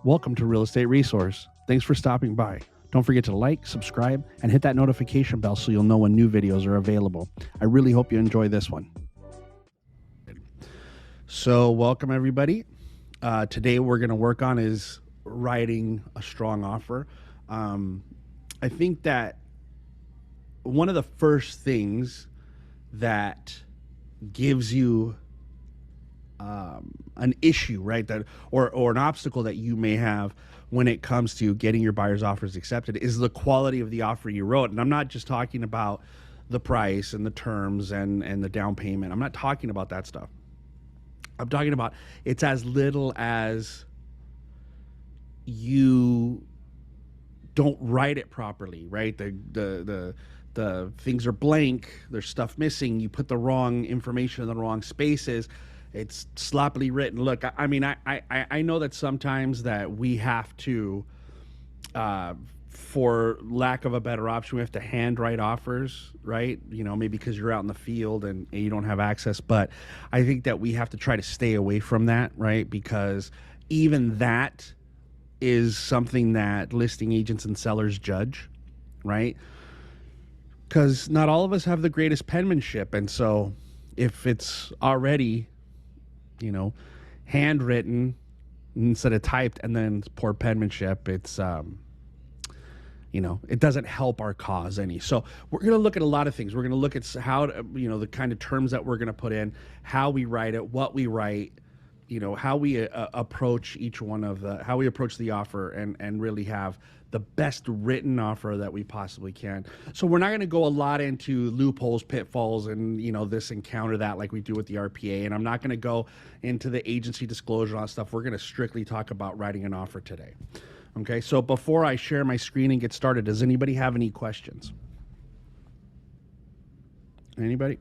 Welcome to Real Estate Resource. Thanks for stopping by. Don't forget to like, subscribe, and hit that notification bell so you'll know when new videos are available. I really hope you enjoy this one. So welcome everybody. Today we're going to work on is writing a strong offer. I think that one of the first things that gives you an issue, right, that or an obstacle that you may have when it comes to getting your buyer's offers accepted is the quality of the offer you wrote. And I'm not just talking about the price and the terms and the down payment. I'm not talking about that stuff. I'm talking about it's as little as you don't write it properly, right? The things are blank, there's stuff missing, you put the wrong information in the wrong spaces, it's sloppily written. Look, I mean, I know that sometimes that we have to, for lack of a better option, we have to handwrite offers, right? You know, maybe because you're out in the field and you don't have access. But I think that we have to try to stay away from that, right? Because even that is something that listing agents and sellers judge, right? Because not all of us have the greatest penmanship. And so if it's already, you know, handwritten instead of typed and then poor penmanship, it's, you know, it doesn't help our cause any. So we're going to look at a lot of things. We're going to look at how, you know, the kind of terms that we're going to put in, how we write it, what we write, you know, how we approach each one of how we approach the offer and really have the best written offer that we possibly can. So we're not going to go a lot into loopholes, pitfalls, and, you know, this and counter that like we do with the RPA. And I'm not going to go into the agency disclosure on stuff. We're going to strictly talk about writing an offer today. Okay, so before I share my screen and get started, does anybody have any questions? Anybody?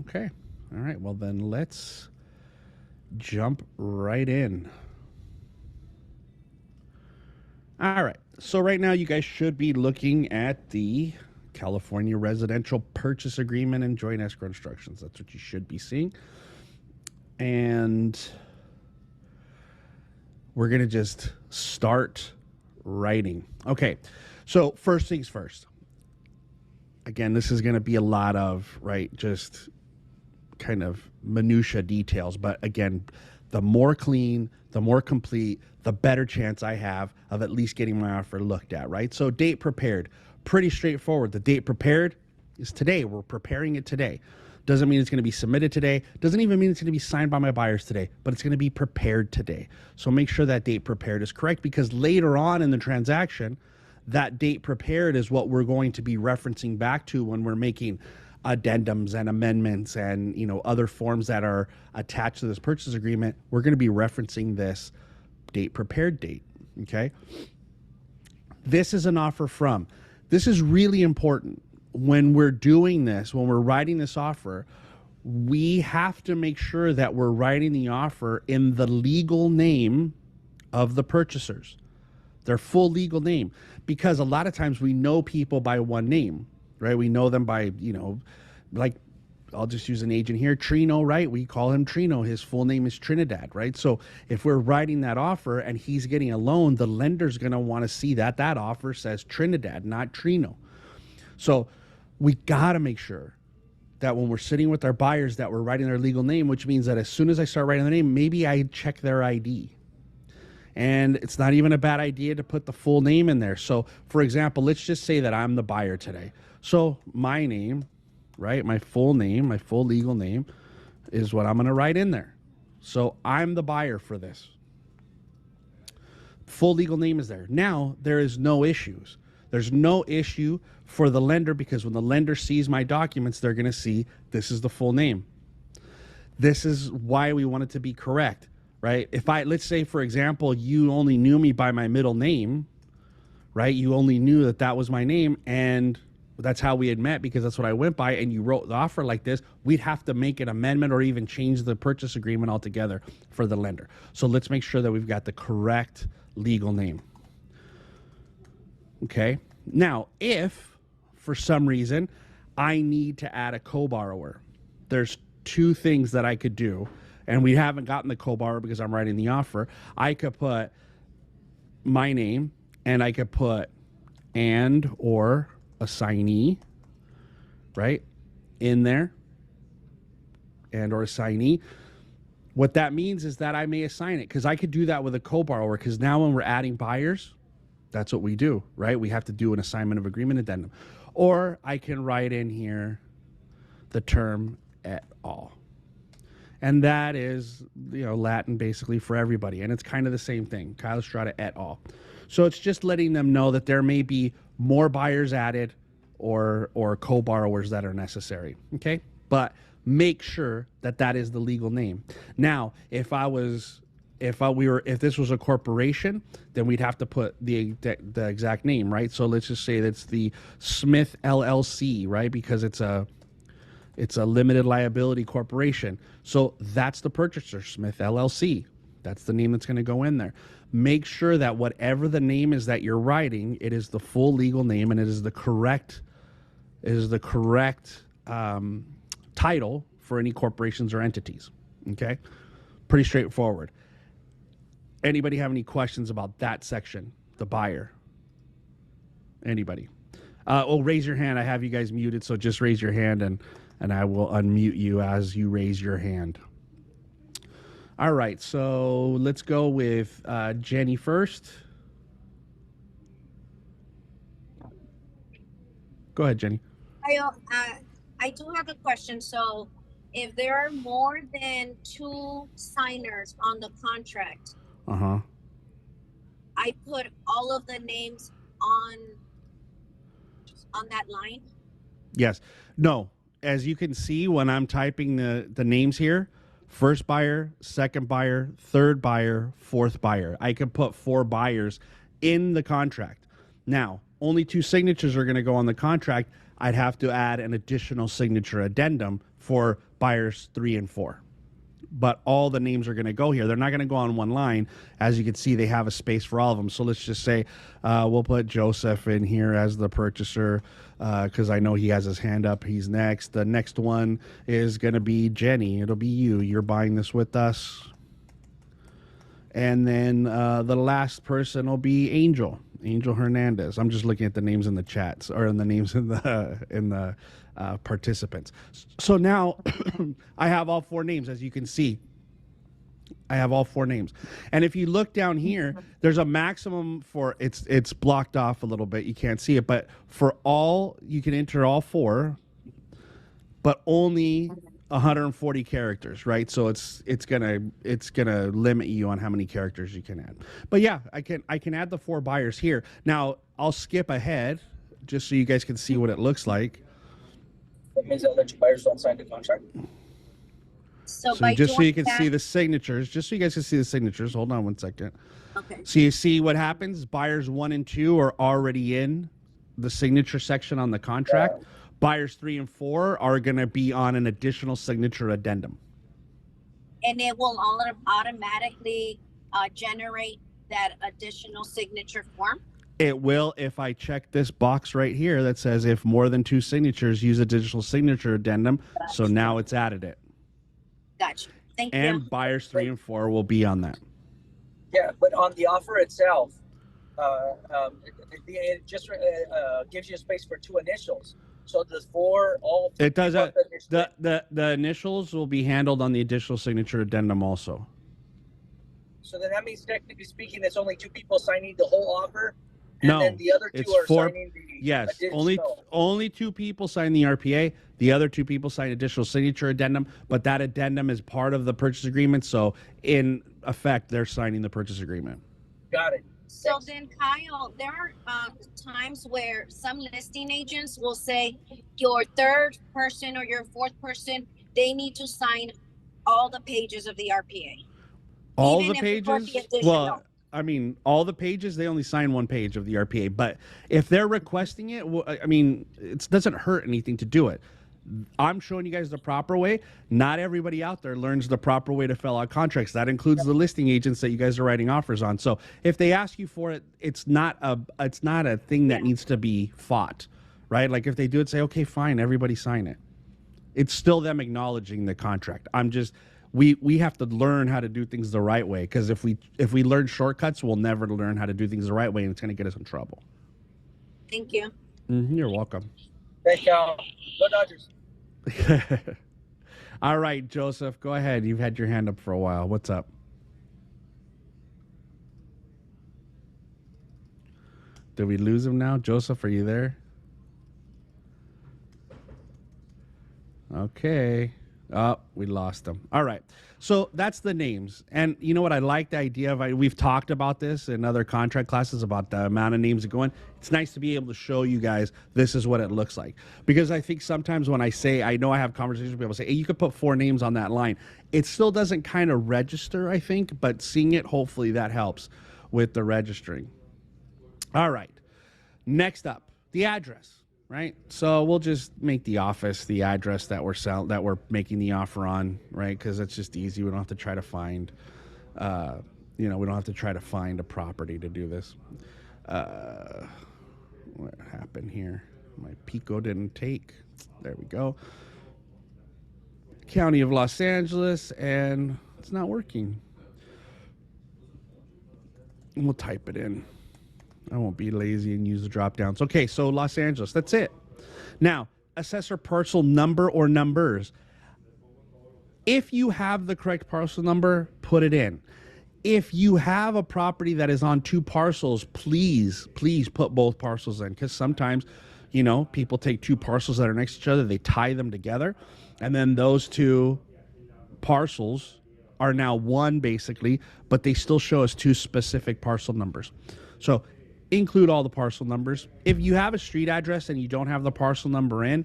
Okay. All right, well then let's jump right in. All right, so right now you guys should be looking at the California Residential Purchase Agreement and Joint Escrow Instructions. That's what you should be seeing. And we're going to just start writing. Okay, so first things first. Again, this is going to be a lot of, right, just kind of minutia details. But again, the more clean, the more complete, the better chance I have of at least getting my offer looked at, right? So date prepared, pretty straightforward. The date prepared is today. We're preparing it today. Doesn't mean it's going to be submitted today. Doesn't even mean it's going to be signed by my buyers today, but it's going to be prepared today. So make sure that date prepared is correct, because later on in the transaction, that date prepared is what we're going to be referencing back to when we're making addendums and amendments and, you know, other forms that are attached to this purchase agreement. We're going to be referencing this date prepared date. Okay. This is an offer from. This is really important. When we're doing this, when we're writing this offer, we have to make sure that we're writing the offer in the legal name of the purchasers, their full legal name, because a lot of times we know people by one name, right? We know them by, you know, like, I'll just use an agent here, Trino, right? We call him Trino. His full name is Trinidad, right? So if we're writing that offer and he's getting a loan, the lender's going to want to see that that offer says Trinidad, not Trino. So we got to make sure that when we're sitting with our buyers that we're writing their legal name, which means that as soon as I start writing their name, maybe I check their ID. And it's not even a bad idea to put the full name in there. So for example, let's just say that I'm the buyer today. So my name, right, my full name, my full legal name is what I'm going to write in there. So I'm the buyer for this. Full legal name is there. Now there is no issues. There's no issue for the lender, because when the lender sees my documents, they're going to see this is the full name. This is why we want it to be correct, right? If let's say, for example, you only knew me by my middle name, right? You only knew that that was my name, and that's how we had met because that's what I went by, and you wrote the offer like this, we'd have to make an amendment or even change the purchase agreement altogether for the lender. So let's make sure that we've got the correct legal name. Okay. Now, if for some reason I need to add a co-borrower, there's two things that I could do and we haven't gotten the co-borrower because I'm writing the offer, I could put my name, and I could put and or assignee, right, in there, and or assignee. What that means is that I may assign it, because I could do that with a co-borrower, because now when we're adding buyers, that's what we do, right? We have to do an assignment of agreement addendum. Or I can write in here the term et al. And that is, Latin basically for everybody. And it's kind of the same thing, Kyle Strada et al. So it's just letting them know that there may be more buyers added or co-borrowers that are necessary, okay? But make sure that that is the legal name. Now, if this was a corporation, then we'd have to put the exact name, right? So let's just say that's the Smith LLC, right? Because it's a limited liability corporation. So that's the purchaser, Smith LLC. That's the name that's going to go in there. Make sure that whatever the name is that you're writing, it is the full legal name, and it is the correct title for any corporations or entities. Okay, pretty straightforward. Anybody have any questions about that section, the buyer? Anybody? Raise your hand. I have you guys muted, so just raise your hand, and I will unmute you as you raise your hand. All right, so let's go with Jenny first. Go ahead, Jenny. I do have a question. So if there are more than 2 signers on the contract, I put all of the names on that line? Yes. No. As you can see, when I'm typing the names here, first buyer, second buyer, third buyer, fourth buyer. I can put 4 buyers in the contract. Now, only 2 signatures are going to go on the contract. I'd have to add an additional signature addendum for buyers 3 and 4. But all the names are going to go here. They're not going to go on one line. As you can see, they have a space for all of them. So let's just say we'll put Joseph in here as the purchaser, because I know he has his hand up. He's next. The next one is going to be Jenny. It'll be you. You're buying this with us. And then the last person will be Angel Hernandez. I'm just looking at the names in the chats, or in the names in the participants. So now I have all 4 names, as you can see. I have all 4 names. And if you look down here, there's a maximum for, it's blocked off a little bit. You can't see it, but for all, you can enter all 4, but only 140 characters, right? So it's gonna limit you on how many characters you can add. But yeah, I can add the 4 buyers here. Now I'll skip ahead just so you guys can see what it looks like. That means that other 2 buyers don't sign the contract. So just so you can see the signatures, hold on one second. Okay. So you see what happens? Buyers 1 and 2 are already in the signature section on the contract. Yeah. Buyers 3 and 4 are going to be on an additional signature addendum. And it will automatically generate that additional signature form? It will, if I check this box right here that says if more than 2 signatures, use additional signature addendum. Gotcha. So now it's added it. Gotcha. Thank you. And buyers 3 and 4 will be on that. Yeah, but on the offer itself, it just gives you a space for 2 initials. So the 4 all. It does. The initials will be handled on the additional signature addendum also. So then that means, technically speaking, it's only 2 people signing the whole offer. And no, then the other 2 are 4, signing the yes, additional. only 2 people sign the RPA. The other 2 people sign additional signature addendum, but that addendum is part of the purchase agreement. So in effect, they're signing the purchase agreement. Got it. So then, Kyle, there are times where some listing agents will say your 3rd person or your 4th person, they need to sign all the pages of the RPA. All the pages? Well, I mean, all the pages, they only sign 1 page of the RPA. But if they're requesting it, well, I mean, it doesn't hurt anything to do it. I'm showing you guys the proper way. Not everybody out there learns the proper way to fill out contracts. That includes the listing agents that you guys are writing offers on. So if they ask you for it, it's not a thing that needs to be fought, right? Like if they do it, say, okay, fine, everybody sign it. It's still them acknowledging the contract. we have to learn how to do things the right way, because if we learn shortcuts, we'll never learn how to do things the right way, and it's going to get us in trouble. Thank you. You're welcome. Thank y'all. Go Dodgers. All right, Joseph, go ahead. You've had your hand up for a while. What's up? Did we lose him now? Joseph, are you there? Okay. Oh, we lost him. All right. So that's the names. And you know what? I like the idea of, we've talked about this in other contract classes about the amount of names that go in. It's nice to be able to show you guys this is what it looks like. Because I think sometimes when I say, I know I have conversations with people say, hey, you could put 4 names on that line. It still doesn't kind of register, I think, but seeing it, hopefully that helps with the registering. All right. Next up, the address, right? So we'll just make the office the address that we're making the offer on, right? Because it's just easy. We don't have to try to find, we don't have to try to find a property to do this. What happened here? My Pico didn't take. There we go. County of Los Angeles, and it's not working. We'll type it in. I won't be lazy and use the drop downs. Okay, so Los Angeles, that's it. Now, assessor parcel number or numbers. If you have the correct parcel number, put it in. If you have a property that is on 2 parcels, please put both parcels in, because sometimes, people take 2 parcels that are next to each other, they tie them together, and then those 2 parcels are now one basically, but they still show us 2 specific parcel numbers. So include all the parcel numbers. If you have a street address and you don't have the parcel number in,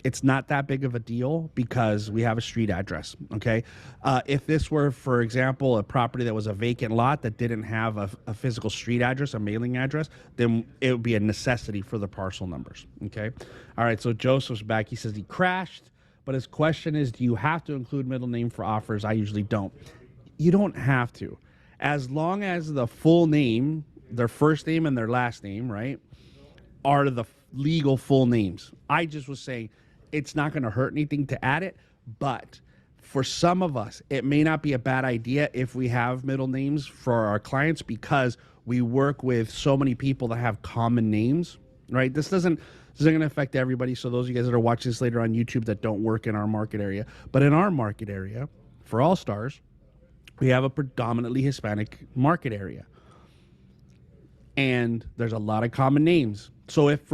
it's not that big of a deal because we have a street address, okay? If this were, for example, a property that was a vacant lot that didn't have a physical street address, a mailing address, then it would be a necessity for the parcel numbers, okay? All right, so Joseph's back. He says he crashed, but his question is, do you have to include middle name for offers? I usually don't. You don't have to. As long as the full name, their first name and their last name, right, are the legal full names. I just was saying it's not going to hurt anything to add it, but for some of us, it may not be a bad idea if we have middle names for our clients, because we work with so many people that have common names, right? This isn't going to affect everybody. So those of you guys that are watching this later on YouTube that don't work in our market area, but in our market area, for All Stars, we have a predominantly Hispanic market area. And there's a lot of common names. So if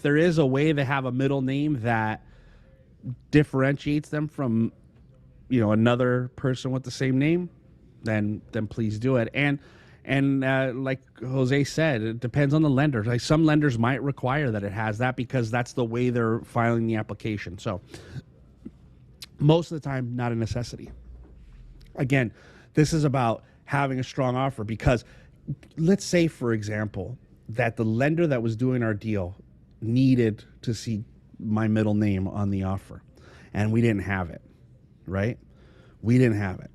there is a way to have a middle name that differentiates them from, another person with the same name, then please do it. And like Jose said, it depends on the lender. Like some lenders might require that it has that because that's the way they're filing the application. So most of the time, not a necessity. Again, this is about having a strong offer, because let's say, for example, that the lender that was doing our deal needed to see my middle name on the offer, and we didn't have it, right? We didn't have it.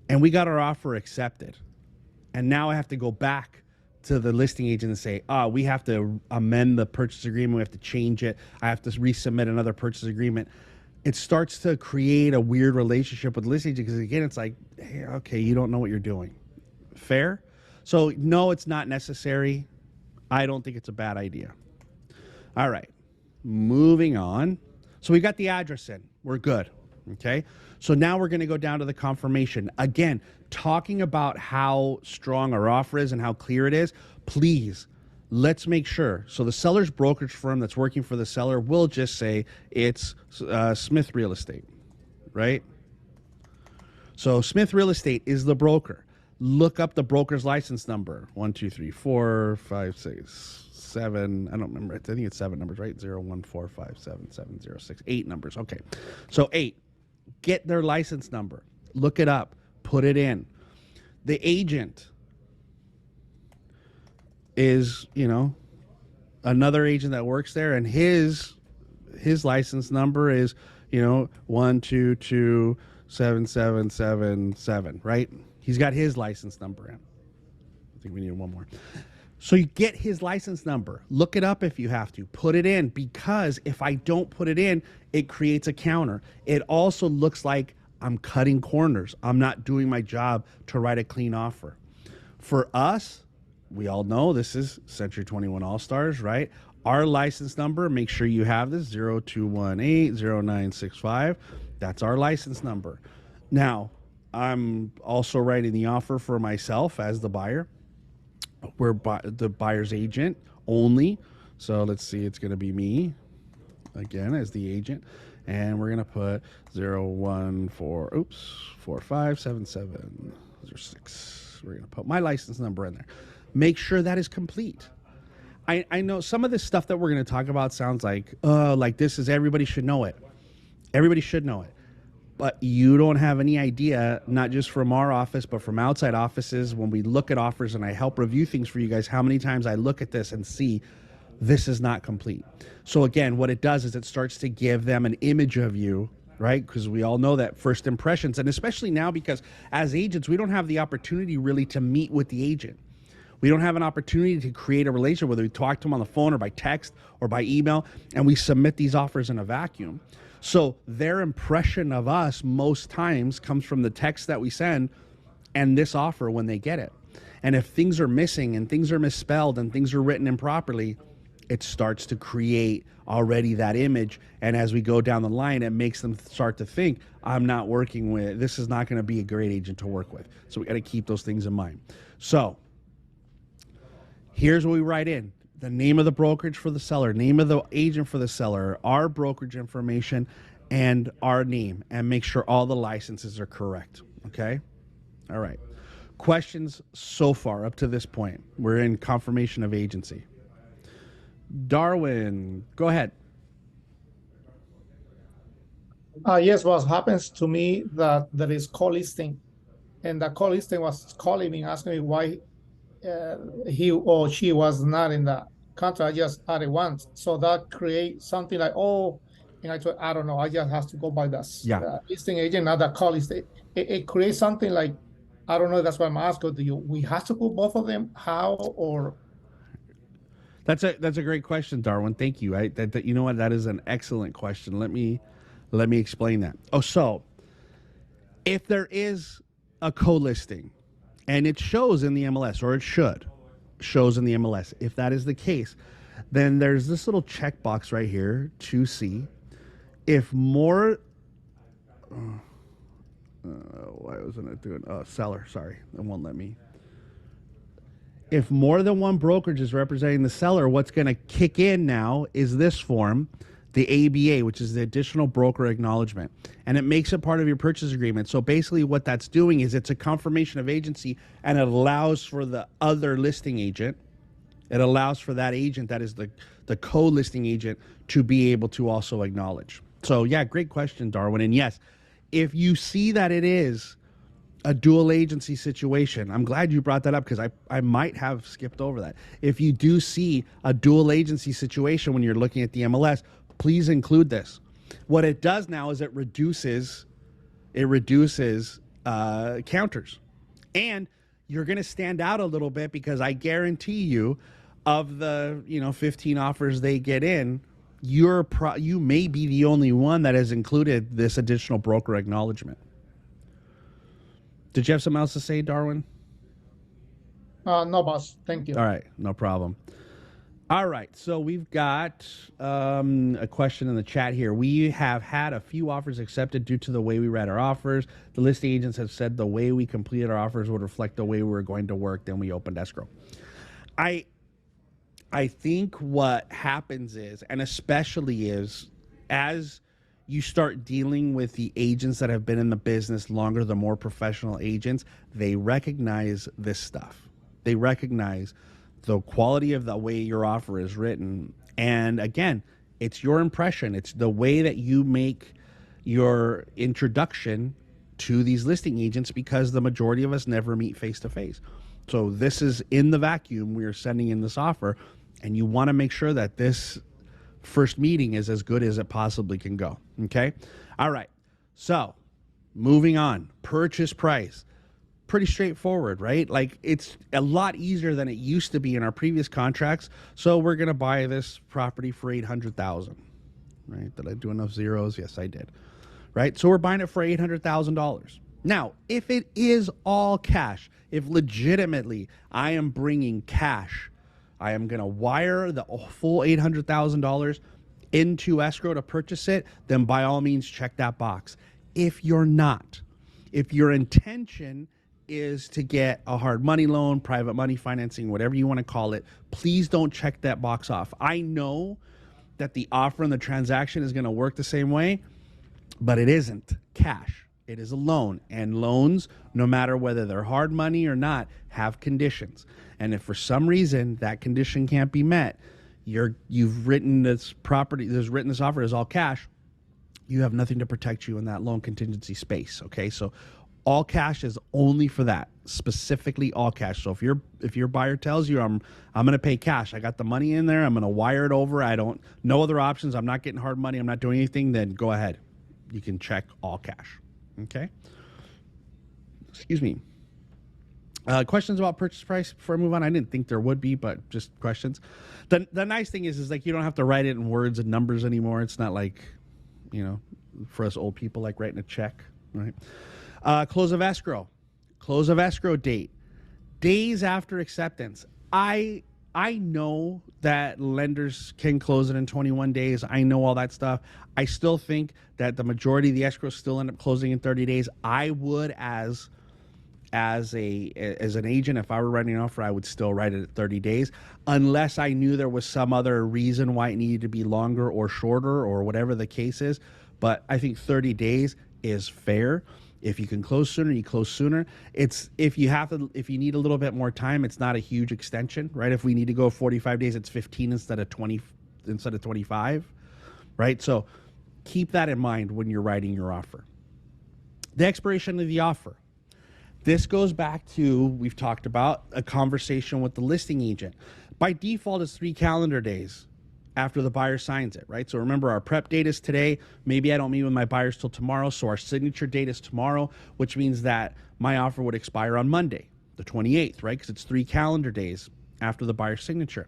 And we got our offer accepted. And now I have to go back to the listing agent and say, we have to amend the purchase agreement. We have to change it. I have to resubmit another purchase agreement. It starts to create a weird relationship with the listing agent, because, again, it's like, hey, okay, you don't know what you're doing. Fair? So, no, it's not necessary. I don't think it's a bad idea. All right. Moving on. So we got the address in. We're good. Okay. So now we're going to go down to the confirmation. Again, talking about how strong our offer is and how clear it is, please, let's make sure. So the seller's brokerage firm that's working for the seller will just say it's Smith Real Estate, right? So Smith Real Estate is the broker. Look up the broker's license number. 1, 2, 3, 4, 5, 6, 7. I don't remember. I think it's 7 numbers, right? 0, 1, 4, 5, 7, 7, 0, 6, 8 numbers. Okay. So 8. Get their license number. Look it up. Put it in. The agent is, another agent that works there, and his license number is, 1, 2, 2, 7, 7, 7, 7, right? He's got his license number in. I think we need one more. So you get his license number. Look it up if you have to. Put it in, because if I don't put it in, it creates a counter. It also looks like I'm cutting corners. I'm not doing my job to write a clean offer. For us, we all know this is Century 21 All-Stars, right? Our license number, make sure you have this, 0218-0965. That's our license number. Now, I'm also writing the offer for myself as the buyer. We're the buyer's agent only. So let's see, it's going to be me again as the agent. And we're going to put 457706. We're going to put my license number in there. Make sure that is complete. I know some of this stuff that we're going to talk about sounds like this is everybody should know it. Everybody should know it. But you don't have any idea, not just from our office, but from outside offices, when we look at offers and I help review things for you guys, how many times I look at this and see this is not complete. So again, what it does is it starts to give them an image of you, right? Because we all know that first impressions, and especially now because as agents, we don't have the opportunity really to meet with the agent. We don't have an opportunity to create a relationship, whether we talk to them on the phone or by text or by email, and we submit these offers in a vacuum. So their impression of us most times comes from the text that we send and this offer when they get it. And if things are missing and things are misspelled and things are written improperly, it starts to create already that image. And as we go down the line, it makes them start to think, I'm not working with, this is not going to be a great agent to work with. So we got to keep those things in mind. So here's what we write in: the name of the brokerage for the seller, name of the agent for the seller, our brokerage information, and our name, and make sure all the licenses are correct. Okay? All right. Questions so far up to this point? We're in confirmation of agency. Darwin, go ahead. Yes, what happens to me that there is call listing, and the call listing was calling me, asking me why he or she was not in the contract. I just added once, so that creates something like, oh, and I don't know, I just have to go by the listing agent, not the call listing. It creates something like, I don't know. That's why I'm asking, we have to put both of them? How? Or that's a great question, Darwin. Thank you. You know what? That is an excellent question. Let me explain that. Oh, so if there is a co-listing and it shows in the MLS, or it shows in the MLS, if that is the case, then there's this little checkbox right here to see if more. Why wasn't it doing? Seller. Sorry, it won't let me. If more than one brokerage is representing the seller, what's going to kick in now is this form, the ABA, which is the additional broker acknowledgement, and it makes it part of your purchase agreement. So basically what that's doing is it's a confirmation of agency, and it allows for the other listing agent, it allows for that agent that is the co-listing agent to be able to also acknowledge. So yeah, great question, Darwin. And yes, if you see that it is a dual agency situation, I'm glad you brought that up, because I might have skipped over that. If you do see a dual agency situation when you're looking at the MLS, please include this. What it does now is it reduces counters, and you're going to stand out a little bit, because I guarantee you, of the 15 offers they get in, you may be the only one that has included this additional broker acknowledgement. Did you have something else to say, Darwin? No, boss. Thank you. All right, no problem. All right, so we've got a question in the chat here. We have had a few offers accepted due to the way we read our offers. The listing agents have said the way we completed our offers would reflect the way we were going to work. Then we opened escrow. I think what happens is, and especially is, as you start dealing with the agents that have been in the business longer, the more professional agents, they recognize this stuff. They recognize the quality of the way your offer is written. And again, it's your impression. It's the way that you make your introduction to these listing agents, because the majority of us never meet face to face. So this is in the vacuum. We are sending in this offer, and you want to make sure that this first meeting is as good as it possibly can go. Okay. All right. So moving on, purchase price. Pretty straightforward, right? Like, it's a lot easier than it used to be in our previous contracts. So we're going to buy this property for $800,000, right? Did I do enough zeros? Yes, I did. right? So we're buying it for $800,000. Now, if it is all cash, if legitimately I am bringing cash, I am going to wire the full $800,000 into escrow to purchase it, then by all means check that box. If you're not, if your intention is to get a hard money loan, private money financing, whatever you want to call it, please don't check that box off. I know that the offer and the transaction is going to work the same way, but it isn't cash. It is a loan, and loans, no matter whether they're hard money or not, have conditions. And if for some reason that condition can't be met, you've written this property, this offer as all cash, you have nothing to protect you in that loan contingency space. Okay, so all cash is only for that, specifically all cash. So if your buyer tells you I'm going to pay cash, I got the money in there, I'm going to wire it over, no other options, I'm not getting hard money, I'm not doing anything, then go ahead. You can check all cash. Okay. Excuse me. Questions about purchase price before I move on? I didn't think there would be, but just questions. The nice thing is like you don't have to write it in words and numbers anymore. It's not like, for us old people, like writing a check, right? Close of escrow. Close of escrow date. Days after acceptance. I know that lenders can close it in 21 days. I know all that stuff. I still think that the majority of the escrows still end up closing in 30 days. I would, as an agent, if I were writing an offer, I would still write it at 30 days, unless I knew there was some other reason why it needed to be longer or shorter or whatever the case is. But I think 30 days is fair. If you can close sooner, you close sooner. If you need a little bit more time, it's not a huge extension, right? If we need to go 45 days, it's 15 instead of 25, right? So keep that in mind when you're writing your offer. The expiration of the offer. This goes back to, we've talked about a conversation with the listing agent. By default, it's 3 calendar days after the buyer signs it, right? So remember, our prep date is today. Maybe I don't meet with my buyers till tomorrow, so our signature date is tomorrow, which means that my offer would expire on Monday, the 28th, right? Because it's 3 calendar days after the buyer's signature.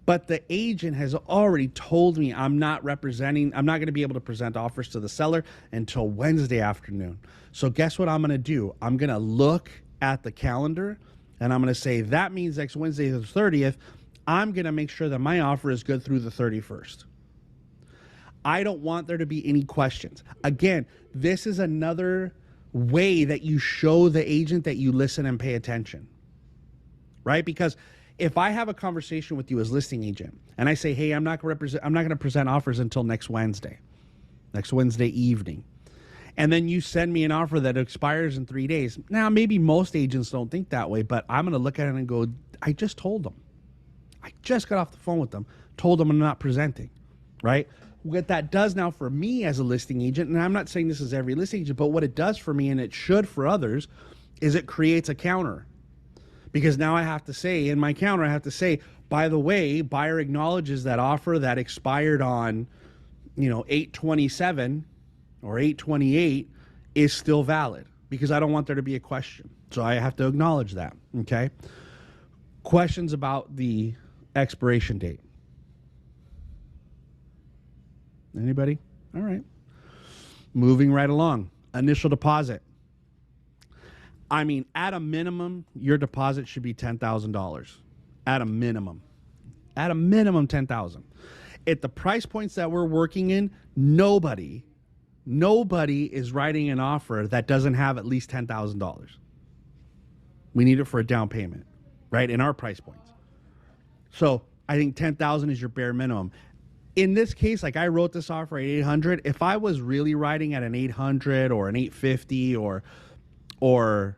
But the agent has already told me I'm not going to be able to present offers to the seller until Wednesday afternoon. So guess what I'm going to do? I'm going to look at the calendar and I'm going to say that means next Wednesday, the 30th, I'm going to make sure that my offer is good through the 31st. I don't want there to be any questions. Again, this is another way that you show the agent that you listen and pay attention, right? Because if I have a conversation with you as listing agent and I say, hey, I'm not going to present offers until next Wednesday evening, and then you send me an offer that expires in 3 days. Now, maybe most agents don't think that way, but I'm going to look at it and go, I just told them. I just got off the phone with them, told them I'm not presenting, right? What that does now for me as a listing agent, and I'm not saying this is every listing agent, but what it does for me, and it should for others, is it creates a counter. Because now I have to say, in my counter, I have to say, by the way, buyer acknowledges that offer that expired on, 8/27 or 8/28 is still valid, because I don't want there to be a question. So I have to acknowledge that, okay? Questions about the expiration date? Anybody? All right. Moving right along. Initial deposit. I mean, at a minimum, your deposit should be $10,000. At a minimum. At a minimum, $10,000. At the price points that we're working in, nobody is writing an offer that doesn't have at least $10,000. We need it for a down payment, right? In our price points. So I think 10,000 is your bare minimum. In this case, like I wrote this offer at 800. If I was really writing at an 800 or an 850 or $1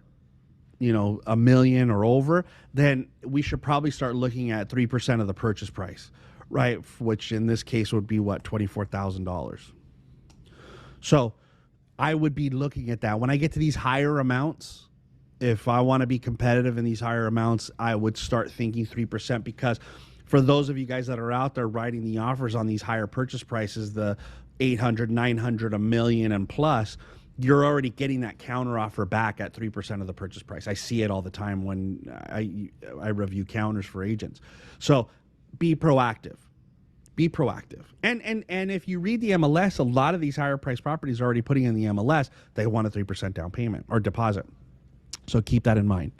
million or over, then we should probably start looking at 3% of the purchase price, right? Which in this case would be what, $24,000. So I would be looking at that. When I get to these higher amounts, if I want to be competitive in these higher amounts, I would start thinking 3%, because for those of you guys that are out there writing the offers on these higher purchase prices, the 800, 900, $1 million and plus, you're already getting that counter offer back at 3% of the purchase price. I see it all the time when I review counters for agents. So be proactive. Be proactive. And if you read the MLS, a lot of these higher price properties are already putting in the MLS, they want a 3% down payment or deposit. So keep that in mind.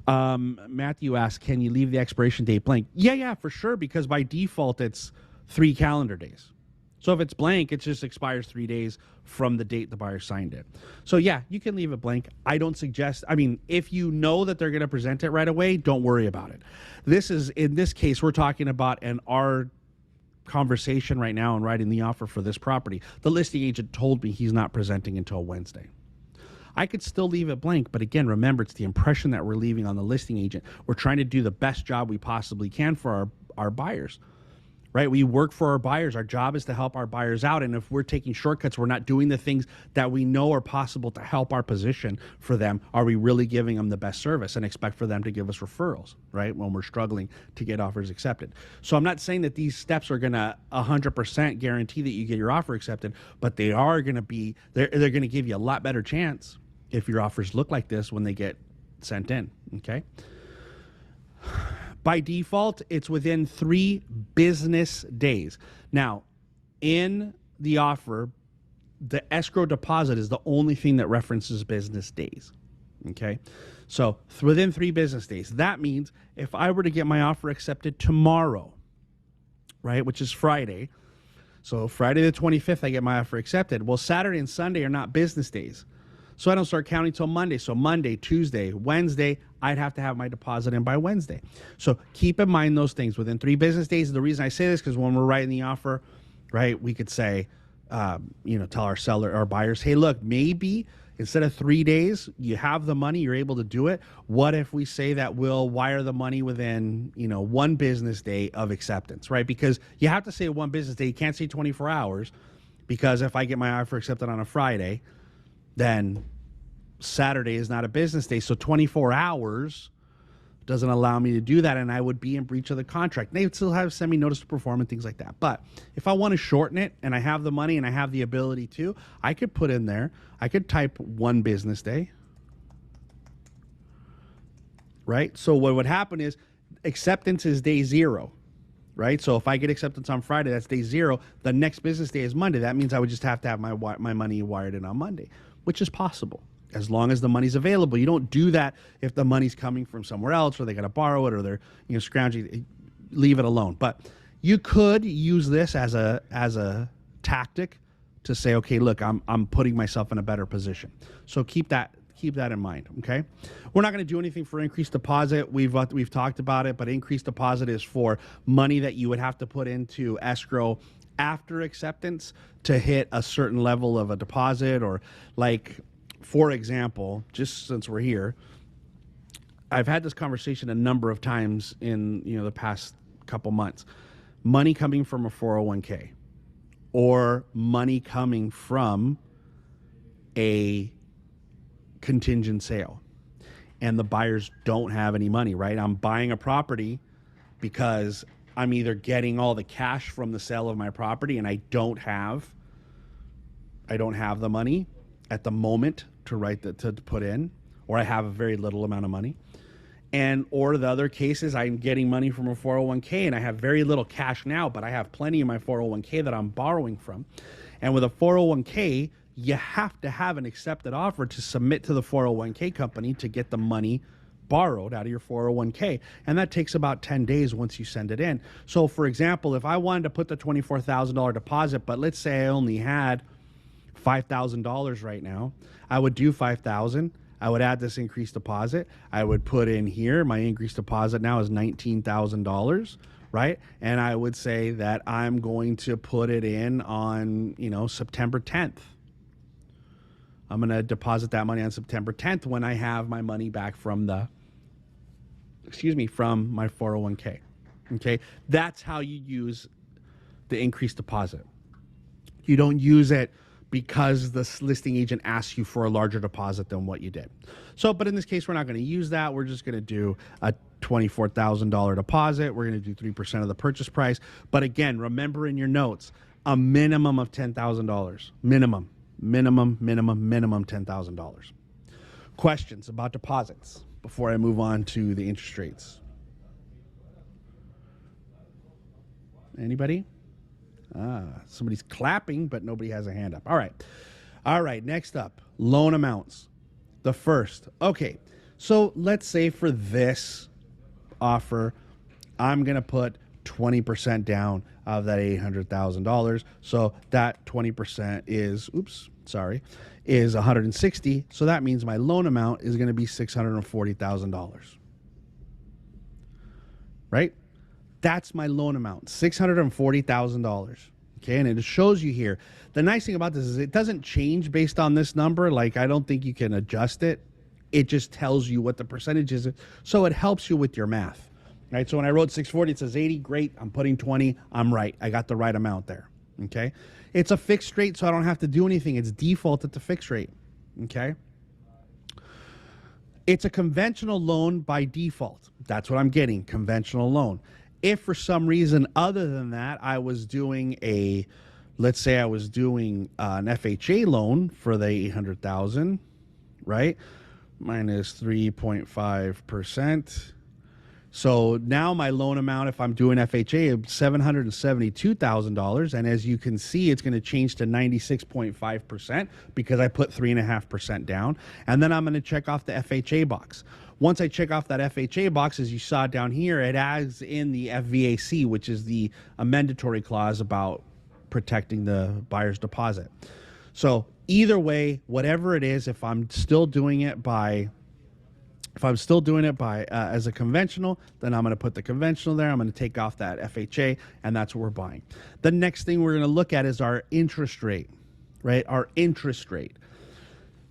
Matthew asks, can you leave the expiration date blank? Yeah, for sure, because by default, it's 3 calendar days. So if it's blank, it just expires 3 days from the date the buyer signed it. So yeah, you can leave it blank. I don't suggest, if you know that they're going to present it right away, don't worry about it. In this case, we're talking about our conversation right now and writing the offer for this property. The listing agent told me he's not presenting until Wednesday. I could still leave it blank, but again, remember, it's the impression that we're leaving on the listing agent. We're trying to do the best job we possibly can for our buyers. Right? We work for our buyers. Our job is to help our buyers out. And if we're taking shortcuts, we're not doing the things that we know are possible to help our position for them. Are we really giving them the best service and expect for them to give us referrals, right? When we're struggling to get offers accepted. So I'm not saying that these steps are going to 100% guarantee that you get your offer accepted, but they are going to be, they're going to give you a lot better chance if your offers look like this when they get sent in. Okay. By default, it's within 3 business days. Now, in the offer, the escrow deposit is the only thing that references business days. Okay? So, within 3 business days. That means if I were to get my offer accepted tomorrow, right, which is Friday, so Friday the 25th, I get my offer accepted. Well, Saturday and Sunday are not business days. So I don't start counting till Monday. So Monday, Tuesday, Wednesday, I'd have to have my deposit in by Wednesday. So keep in mind those things within 3 business days. The reason I say this, because when we're writing the offer, right, we could say, tell our buyers, hey, look, maybe instead of 3 days, you have the money, you're able to do it. What if we say that we'll wire the money within, 1 business day of acceptance, right? Because you have to say 1 business day. You can't say 24 hours, because if I get my offer accepted on a Friday, then Saturday is not a business day. So 24 hours doesn't allow me to do that, and I would be in breach of the contract. They would still have to send me notice to perform and things like that. But if I want to shorten it and I have the money and I have the ability to, I could put in there, I could type 1 business day. Right? So what would happen is acceptance is day 0. Right? So if I get acceptance on Friday, that's day 0. The next business day is Monday. That means I would just have to have my money wired in on Monday, which is possible as long as the money's available. You don't do that if the money's coming from somewhere else, or they got to borrow it, or they're scrounging. Leave it alone. But you could use this as a tactic to say, okay, look, I'm putting myself in a better position. So keep that in mind. Okay, we're not going to do anything for increased deposit. We've talked about it, but increased deposit is for money that you would have to put into escrow after acceptance to hit a certain level of a deposit. Or, like, for example, just since we're here, I've had this conversation a number of times in the past couple months. Money coming from a 401k or money coming from a contingent sale, and the buyers don't have any money, right? I'm buying a property because I'm either getting all the cash from the sale of my property and I don't have the money at the moment to put in, or I have a very little amount of money. Or the other cases, I'm getting money from a 401k and I have very little cash now, but I have plenty in my 401k that I'm borrowing from. And with a 401k, you have to have an accepted offer to submit to the 401k company to get the money borrowed out of your 401k. And that takes about 10 days once you send it in. So for example, if I wanted to put the $24,000 deposit, but let's say I only had $5,000 right now, I would do $5,000. I would add this increased deposit. I would put in here, my increased deposit now is $19,000, right? And I would say that I'm going to put it in on, September 10th. I'm going to deposit that money on September 10th when I have my money back from my 401k. Okay? That's how you use the increased deposit. You don't use it because the listing agent asks you for a larger deposit than what you did. So, but in this case, we're not going to use that. We're just going to do a $24,000 deposit. We're going to do 3% of the purchase price. But again, remember in your notes, a minimum of $10,000. Minimum $10,000. Questions about deposits before I move on to the interest rates? Anybody? Somebody's clapping, but nobody has a hand up. All right. All right. Next up, loan amounts. The first. Okay. So let's say for this offer, I'm going to put 20% down of that $800,000. So that 20% is, is 160. So that means my loan amount is going to be $640,000. Right? That's my loan amount, $640,000. Okay, and it shows you here. The nice thing about this is it doesn't change based on this number. Like, I don't think you can adjust it. It just tells you what the percentage is. So it helps you with your math. Right? So when I wrote 640, it says 80. Great. I'm putting 20. I'm right. I got the right amount there. Okay. It's a fixed rate, so I don't have to do anything. It's default at the fixed rate. Okay. It's a conventional loan by default. That's what I'm getting, conventional loan. If for some reason other than that, I was doing let's say I was doing an FHA loan for the 800,000, right? Minus 3.5%. So now my loan amount, if I'm doing FHA, is $772,000. And as you can see, it's going to change to 96.5% because I put 3.5% down. And then I'm going to check off the FHA box. Once I check off that FHA box, as you saw down here, it adds in the FVAC, which is the mandatory clause about protecting the buyer's deposit. So either way, whatever it is, if I'm still doing it as a conventional, then I'm going to put the conventional there. I'm going to take off that FHA, and that's what we're buying. The next thing we're going to look at is our interest rate, right? Our interest rate.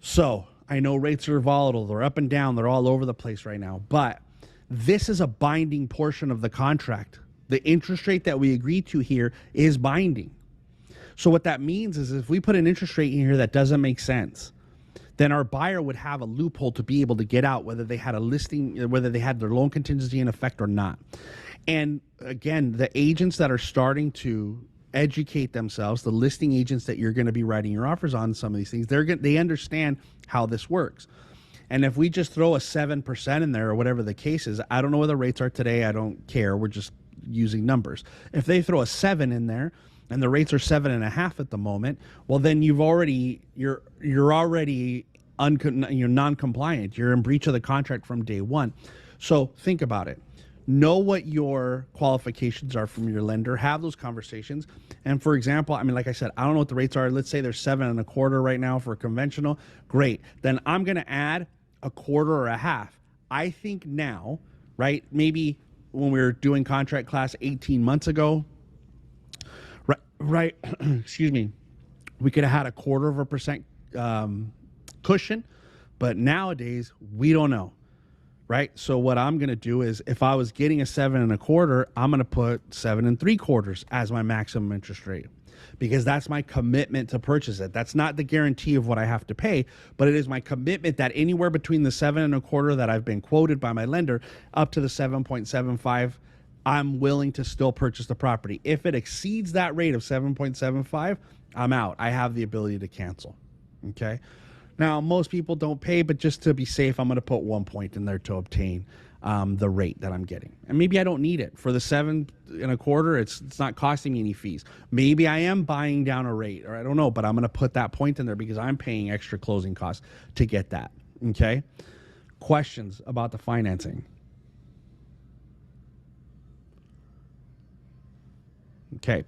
So I know rates are volatile. They're up and down. They're all over the place right now. But this is a binding portion of the contract. The interest rate that we agreed to here is binding. So what that means is if we put an interest rate in here that doesn't make sense, then our buyer would have a loophole to be able to get out, whether they had a listing, whether they had their loan contingency in effect or not. And again, the agents that are starting to educate themselves, the listing agents that you're going to be writing your offers on some of these things, they understand how this works. And if we just throw a 7% in there or whatever the case is, I don't know what the rates are today. I don't care. We're just using numbers. If they throw a 7 in there and the rates are 7.5 at the moment, well, then you're already non-compliant. You're in breach of the contract from day one. So think about it. Know what your qualifications are from your lender. Have those conversations. And for example, I mean, like I said, I don't know what the rates are. Let's say they're 7.25 right now for a conventional. Great. Then I'm going to add a quarter or a half. I think now, right? Maybe when we were doing contract class 18 months ago, right? Excuse me. We could have had a 0.25% cushion, but nowadays we don't know. Right. So what I'm going to do is if I was getting a 7.25, I'm going to put 7.75 as my maximum interest rate because that's my commitment to purchase it. That's not the guarantee of what I have to pay, but it is my commitment that anywhere between the 7.25 that I've been quoted by my lender up to the 7.75, I'm willing to still purchase the property. If it exceeds that rate of 7.75, I'm out. I have the ability to cancel. Okay. Now, most people don't pay, but just to be safe, I'm going to put 1 point in there to obtain the rate that I'm getting. And maybe I don't need it. For the 7.25, it's not costing me any fees. Maybe I am buying down a rate, or I don't know, but I'm going to put that point in there because I'm paying extra closing costs to get that. Okay? Questions about the financing? Okay.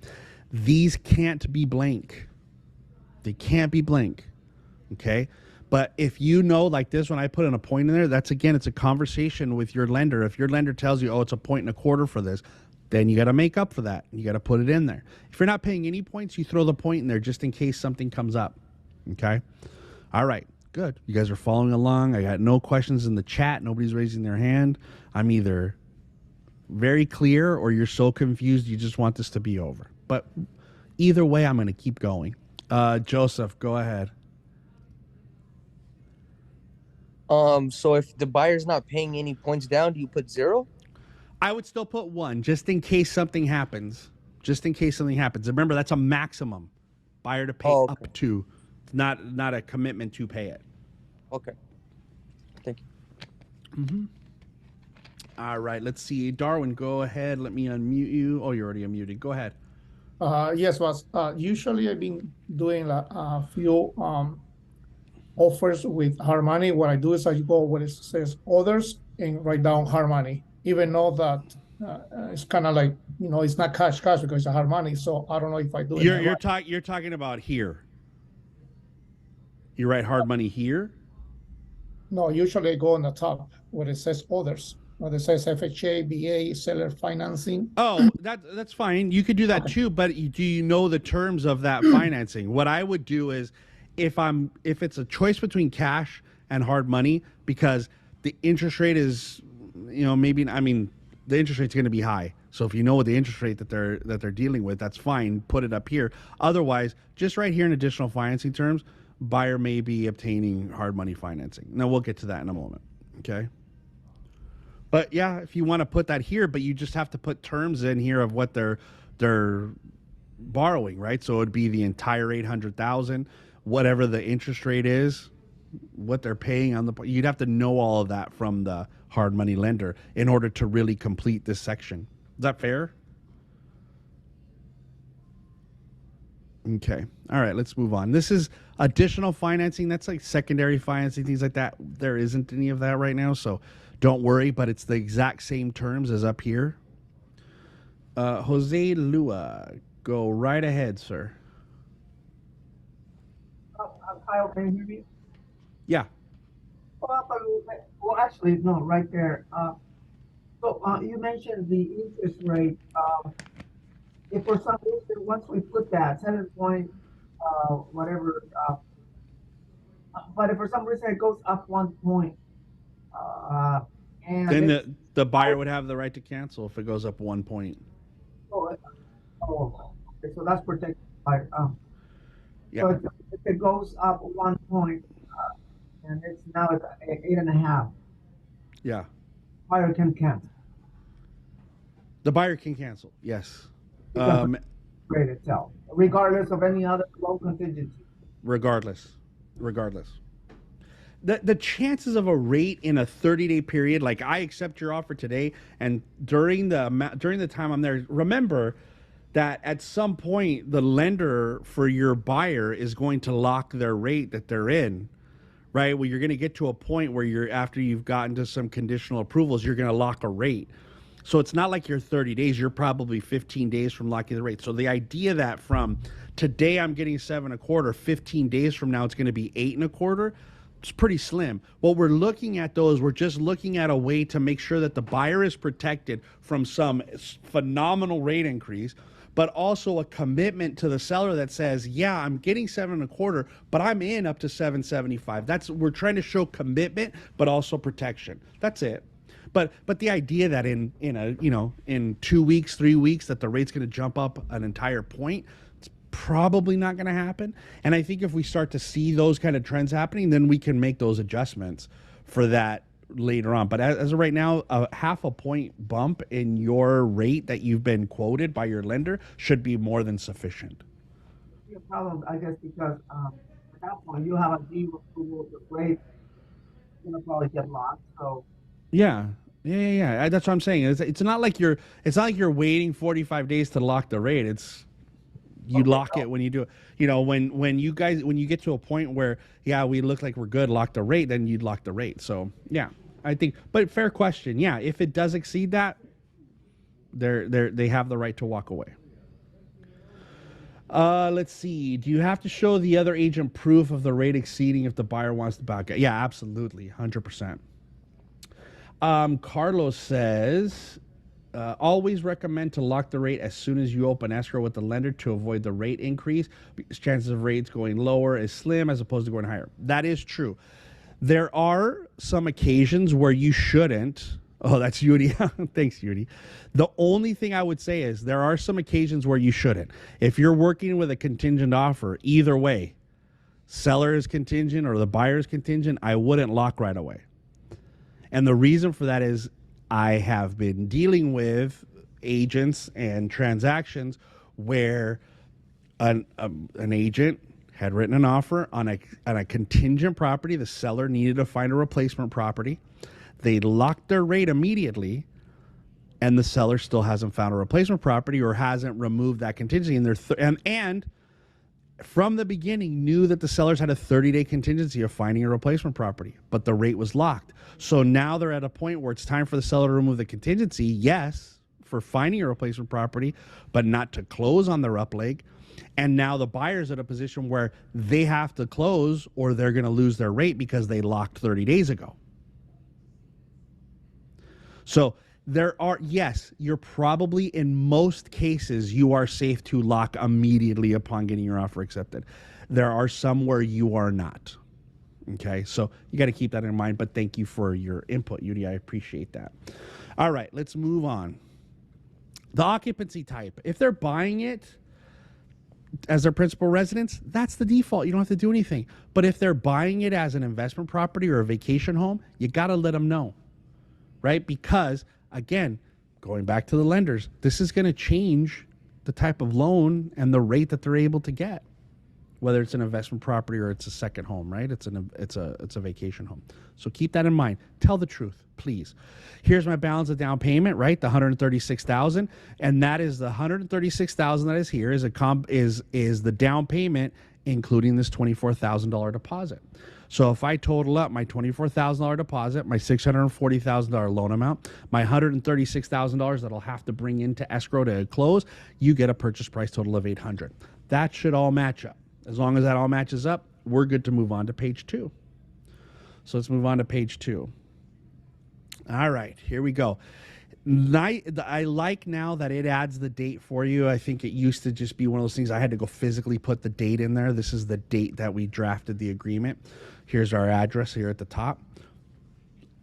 These can't be blank. They can't be blank. Okay. But if you know, like this, when I put in a point in there, that's again, it's a conversation with your lender. If your lender tells you, oh, it's a 1.25 for this, then you got to make up for that. You got to put it in there. If you're not paying any points, you throw the point in there just in case something comes up. Okay. All right. Good. You guys are following along. I got no questions in the chat. Nobody's raising their hand. I'm either very clear or you're so confused you just want this to be over. But either way, I'm going to keep going. Joseph, go ahead. So if the buyer's not paying any points down, do you put 0? I would still put 1 just in case something happens. Just in case something happens. Remember, that's a maximum. Buyer to pay up to. It's not a commitment to pay it. Okay. Thank you. Mm-hmm. All right, let's see. Darwin, go ahead. Let me unmute you. Oh, you're already unmuted. Go ahead. Yes, was usually I've been doing a few offers with hard money. What I do is I go where it says others and write down hard money, even though that it's kind of like, it's not cash because it's hard money. So I don't know if I do it right. You're talking about here. You write hard money here. No, usually I go on the top where it says others, where it says FHA, BA, seller financing. Oh, that's fine. You could do that too, but do you know the terms of that financing? What I would do is if it's a choice between cash and hard money, because the interest rate is, maybe, I mean, the interest rate's going to be high. So if you know what the interest rate that they're dealing with, that's fine. Put it up here. Otherwise, just right here in additional financing terms, buyer may be obtaining hard money financing. Now we'll get to that in a moment. Okay. But yeah, if you want to put that here, but you just have to put terms in here of what they're borrowing, right? So it'd be the entire 800,000, whatever the interest rate is, what they're paying on the. You'd have to know all of that from the hard money lender in order to really complete this section. Is that fair? Okay. All right, let's move on. This is additional financing. That's like secondary financing, things like that. There isn't any of that right now, so don't worry, but it's the exact same terms as up here. Jose Lua, go right ahead, sir. Kyle, can you hear me? Yeah. Well, actually, no, right there. So you mentioned the interest rate. If for some reason, once we put that 7 point, whatever, but if for some reason it goes up 1 point, and then the buyer would have the right to cancel if it goes up 1 point. Okay, so that's protected by. Yeah. So if it goes up 1 point, and it's now at 8.5. Yeah. Buyer can cancel. The buyer can cancel. Yes. Rate itself, regardless of any other loan contingency. Regardless. The chances of a rate in a 30-day period, like I accept your offer today, and during the time I'm there, remember that at some point the lender for your buyer is going to lock their rate that they're in, right? Well, you're going to get to a point where after you've gotten to some conditional approvals, you're going to lock a rate. So it's not like you're 30 days, you're probably 15 days from locking the rate. So the idea that from today I'm getting 7.25, 15 days from now it's going to be 8.25, it's pretty slim. What we're looking at though is we're just looking at a way to make sure that the buyer is protected from some phenomenal rate increase, but also a commitment to the seller that says, yeah, I'm getting 7.25, but I'm in up to 7.75. We're trying to show commitment, but also protection. That's it. But the idea that in 2 weeks, 3 weeks, that the rate's going to jump up an entire point, it's probably not going to happen. And I think if we start to see those kind of trends happening, then we can make those adjustments for that later on. But as of right now, a 0.5 point bump in your rate that you've been quoted by your lender should be more than sufficient. The problem, I guess, because at that point you have a deal approval, the rate is going to probably get locked. So yeah. That's what I'm saying. It's not like you're waiting 45 days to lock the rate. It's you lock it when you do it. When you get to a point where we look like we're good, lock the rate, then you'd lock the rate. So yeah, I think. But fair question. Yeah, if it does exceed that, they have the right to walk away. Let's see. Do you have to show the other agent proof of the rate exceeding if the buyer wants to back out? Yeah, absolutely, 100%. Carlos says, always recommend to lock the rate as soon as you open escrow with the lender to avoid the rate increase, because chances of rates going lower is slim as opposed to going higher. That is true. There are some occasions where you shouldn't. Oh, that's Yudi. Thanks, Yudi. The only thing I would say is there are some occasions where you shouldn't. If you're working with a contingent offer, either way, seller is contingent or the buyer is contingent, I wouldn't lock right away. And the reason for that is I have been dealing with agents and transactions where an agent had written an offer on a contingent property. The seller needed to find a replacement property. They locked their rate immediately, and the seller still hasn't found a replacement property or hasn't removed that contingency, and and from the beginning knew that the sellers had a 30-day contingency of finding a replacement property, but the rate was locked. So now they're at a point where it's time for the seller to remove the contingency, yes, for finding a replacement property, but not to close on their up leg. And now the buyer's at a position where they have to close or they're going to lose their rate because they locked 30 days ago. So there are, yes, you're probably, in most cases, you are safe to lock immediately upon getting your offer accepted. There are some where you are not. Okay, so you got to keep that in mind, but thank you for your input, Yudi. I appreciate that. All right, let's move on. The occupancy type. If they're buying it as their principal residence, that's the default. You don't have to do anything. But if they're buying it as an investment property or a vacation home, you got to let them know, right? Because again, going back to the lenders, this is going to change the type of loan and the rate that they're able to get, whether it's an investment property or it's a second home, right? It's a vacation home. So keep that in mind. Tell the truth, please. Here's my balance of down payment, right? The $136,000, and that is the $136,000 that is here is the down payment, including this $24,000 deposit. So if I total up my $24,000 deposit, my $640,000 loan amount, my $136,000 that I'll have to bring into escrow to close, you get a purchase price total of $800,000. That should all match up. As long as that all matches up, we're good to move on to page 2. So let's move on to page 2. All right, here we go. I like now that it adds the date for you. I think it used to just be one of those things I had to go physically put the date in there. This is the date that we drafted the agreement. Here's our address here at the top.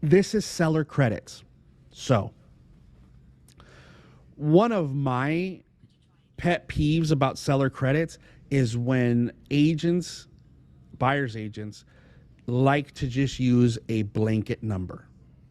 This is seller credits. So one of my pet peeves about seller credits is when agents, buyer's agents, like to just use a blanket number,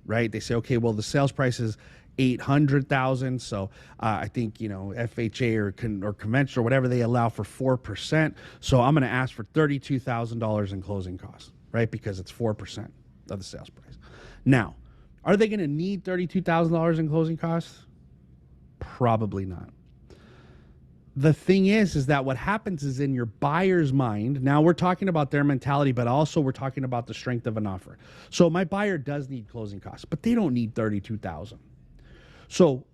right? They say, okay, well, the sales price is $800,000. So I think, FHA or conventional or whatever, they allow for 4%. So I'm going to ask for $32,000 in closing costs, right? Because it's 4% of the sales price. Now, are they going to need $32,000 in closing costs? Probably not. The thing is that what happens is in your buyer's mind, now we're talking about their mentality, but also we're talking about the strength of an offer. So my buyer does need closing costs, but they don't need $32,000. So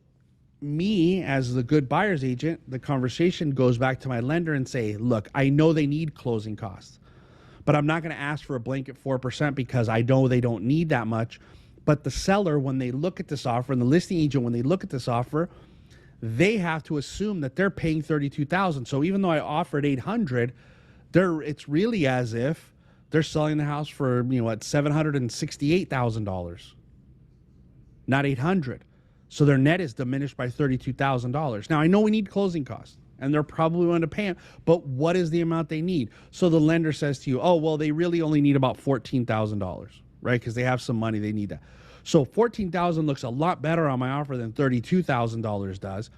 me, as the good buyer's agent, the conversation goes back to my lender and say, look, I know they need closing costs, but I'm not going to ask for a blanket 4% because I know they don't need that much. But the seller, when they look at this offer, and the listing agent, when they look at this offer, they have to assume that they're paying $32,000. So even though I offered $800,000, it's really as if they're selling the house for $768,000, not $800,000. So their net is diminished by $32,000. Now I know we need closing costs, and they're probably going to pay them, but what is the amount they need? So the lender says to you, oh, well, they really only need about $14,000, right? Because they have some money, they need that. So $14,000 looks a lot better on my offer than $32,000 does.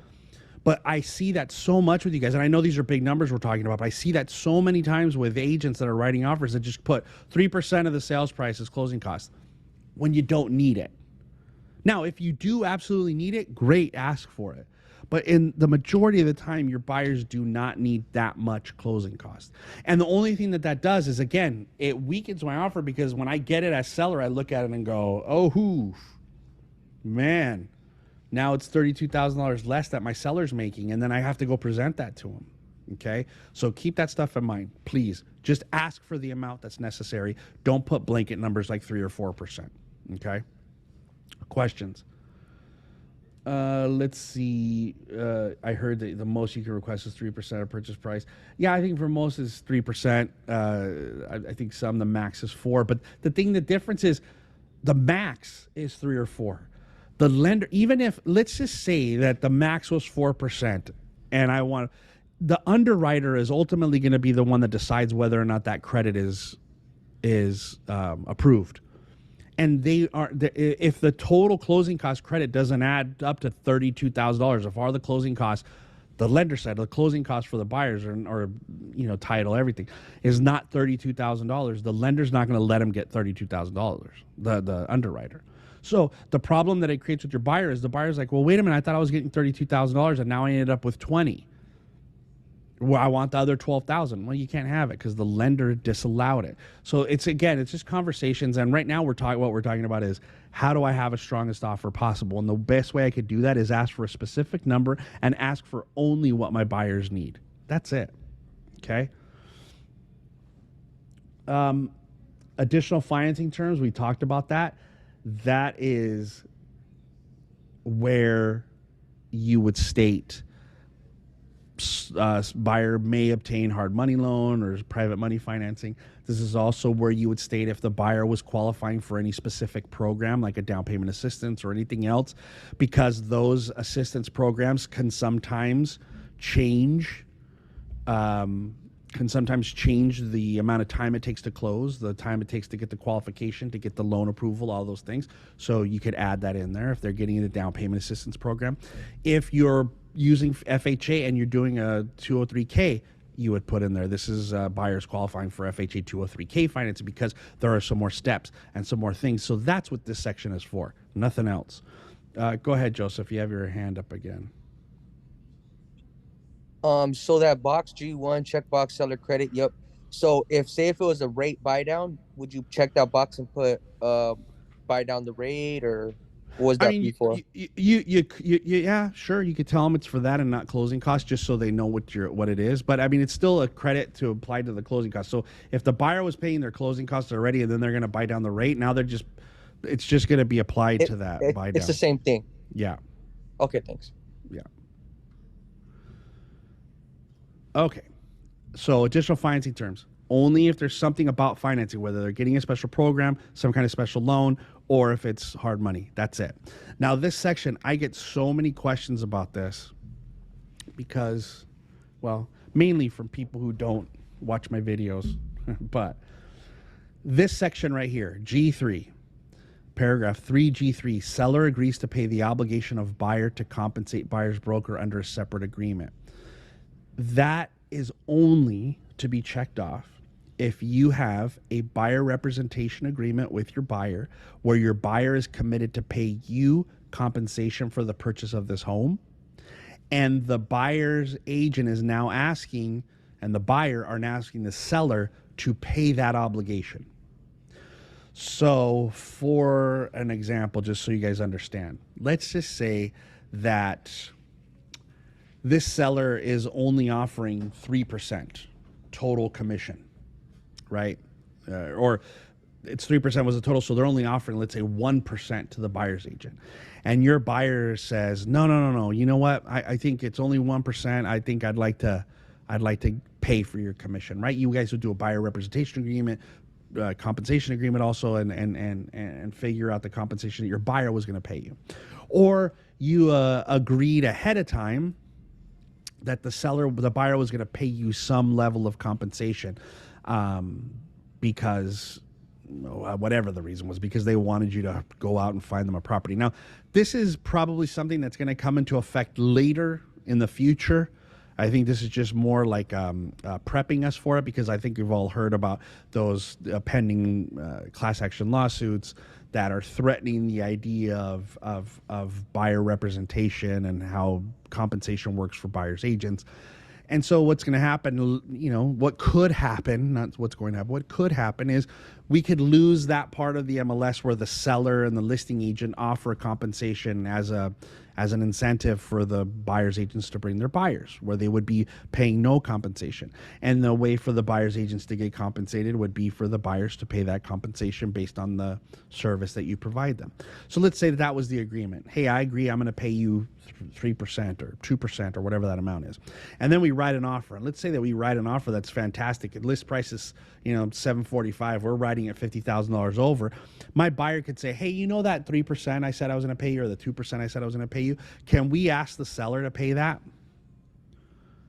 But I see that so much with you guys, and I know these are big numbers we're talking about, but I see that so many times with agents that are writing offers that just put 3% of the sales price as closing costs when you don't need it. Now, if you do absolutely need it, great, ask for it. But in the majority of the time, your buyers do not need that much closing cost. And the only thing that does is, again, it weakens my offer because when I get it as seller, I look at it and go, oh, man, now it's $32,000 less that my seller's making, and then I have to go present that to them. Okay? So keep that stuff in mind, please. Just ask for the amount that's necessary. Don't put blanket numbers like 3 or 4%. Okay? Questions? Let's see. I heard that the most you can request is 3% of purchase price. Yeah, I think for most is 3%. I think the max is 4%. But the difference is the max is 3 or 4%. The lender, even if, let's just say that the max was 4%, and the underwriter is ultimately going to be the one that decides whether or not that credit is approved. And if the total closing cost credit doesn't add up to $32,000, if all the closing costs, the lender side, the closing costs for the buyers or title, everything is not $32,000, the lender's not going to let them get $32,000, the underwriter. So the problem that it creates with your buyer is the buyer's like, well, wait a minute, I thought I was getting $32,000 and now I ended up with 20. Well, I want the other 12,000. Well, you can't have it because the lender disallowed it. So it's just conversations. And right now what we're talking about is, how do I have a strongest offer possible? And the best way I could do that is ask for a specific number and ask for only what my buyers need. That's it. Okay. Additional financing terms, we talked about that. That is where you would state buyer may obtain hard money loan or private money financing. This is also where you would state if the buyer was qualifying for any specific program, like a down payment assistance or anything else, because those assistance programs can sometimes change the amount of time it takes to close, the time it takes to get the qualification, to get the loan approval, all those things. So you could add that in there if they're getting the down payment assistance program. If you're using FHA and you're doing a 203K, you would put in there, this is buyers qualifying for FHA 203K financing, because there are some more steps and some more things. So that's what this section is for, nothing else. Go ahead, Joseph, you have your hand up again. So that box G1 checkbox seller credit. Yep. So if it was a rate buy down, would you check that box and put buy down the rate, or what was that before? Yeah, sure. You could tell them it's for that and not closing costs, just so they know what it is. But I mean, it's still a credit to apply to the closing costs. So if the buyer was paying their closing costs already and then they're going to buy down the rate, now it's just going to be applied to that buy down. It's the same thing. Yeah. Okay, thanks. Yeah. Okay, so additional financing terms. Only if there's something about financing, whether they're getting a special program, some kind of special loan, or if it's hard money. That's it. Now, this section, I get so many questions about this because, well, mainly from people who don't watch my videos. But this section right here, G3, paragraph 3G3, seller agrees to pay the obligation of buyer to compensate buyer's broker under a separate agreement. That is only to be checked off if you have a buyer representation agreement with your buyer where your buyer is committed to pay you compensation for the purchase of this home, and the buyer's agent is now asking, and the buyer are now asking the seller to pay that obligation. So for an example, just so you guys understand, let's just say that this seller is only offering 3% total commission, right? Or it's 3% was the total, so they're only offering, let's say, 1% to the buyer's agent. And your buyer says, no, you know what? I think it's only 1%. I think I'd like to pay for your commission, right? You guys would do a buyer representation agreement, compensation agreement also, and figure out the compensation that your buyer was going to pay you. Or you agreed ahead of time that the buyer was going to pay you some level of compensation because whatever the reason was, because they wanted you to go out and find them a property. Now, this is probably something that's going to come into effect later in the future. I think this is just more like prepping us for it, because I think we've all heard about those pending class action lawsuits that are threatening the idea of buyer representation and how compensation works for buyer's agents. And so what's going to happen, what could happen, not what's going to happen, what could happen is we could lose that part of the MLS where the seller and the listing agent offer compensation as an incentive for the buyer's agents to bring their buyers, where they would be paying no compensation. And the way for the buyer's agents to get compensated would be for the buyers to pay that compensation based on the service that you provide them. So let's say that was the agreement. Hey, I agree, I'm going to pay you 3% or 2% or whatever that amount is. And then we write an offer. And let's say that we write an offer that's fantastic. List price is, $745. We're writing at $50,000 over. My buyer could say, hey, that 3% I said I was going to pay you, or the 2% I said I was going to pay you, can we ask the seller to pay that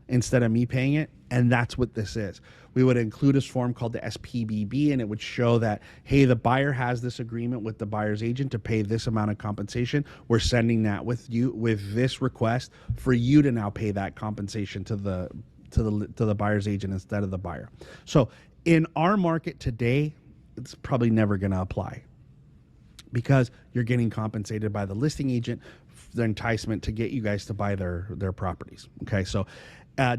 instead of me paying it? And that's what this is. We would include a form called the SPBB, and it would show that, hey, the buyer has this agreement with the buyer's agent to pay this amount of compensation. We're sending that with you with this request for you to now pay that compensation to the buyer's agent instead of the buyer. So in our market today, it's probably never going to apply. because you're getting compensated by the listing agent, the enticement to get you guys to buy their properties. Okay, so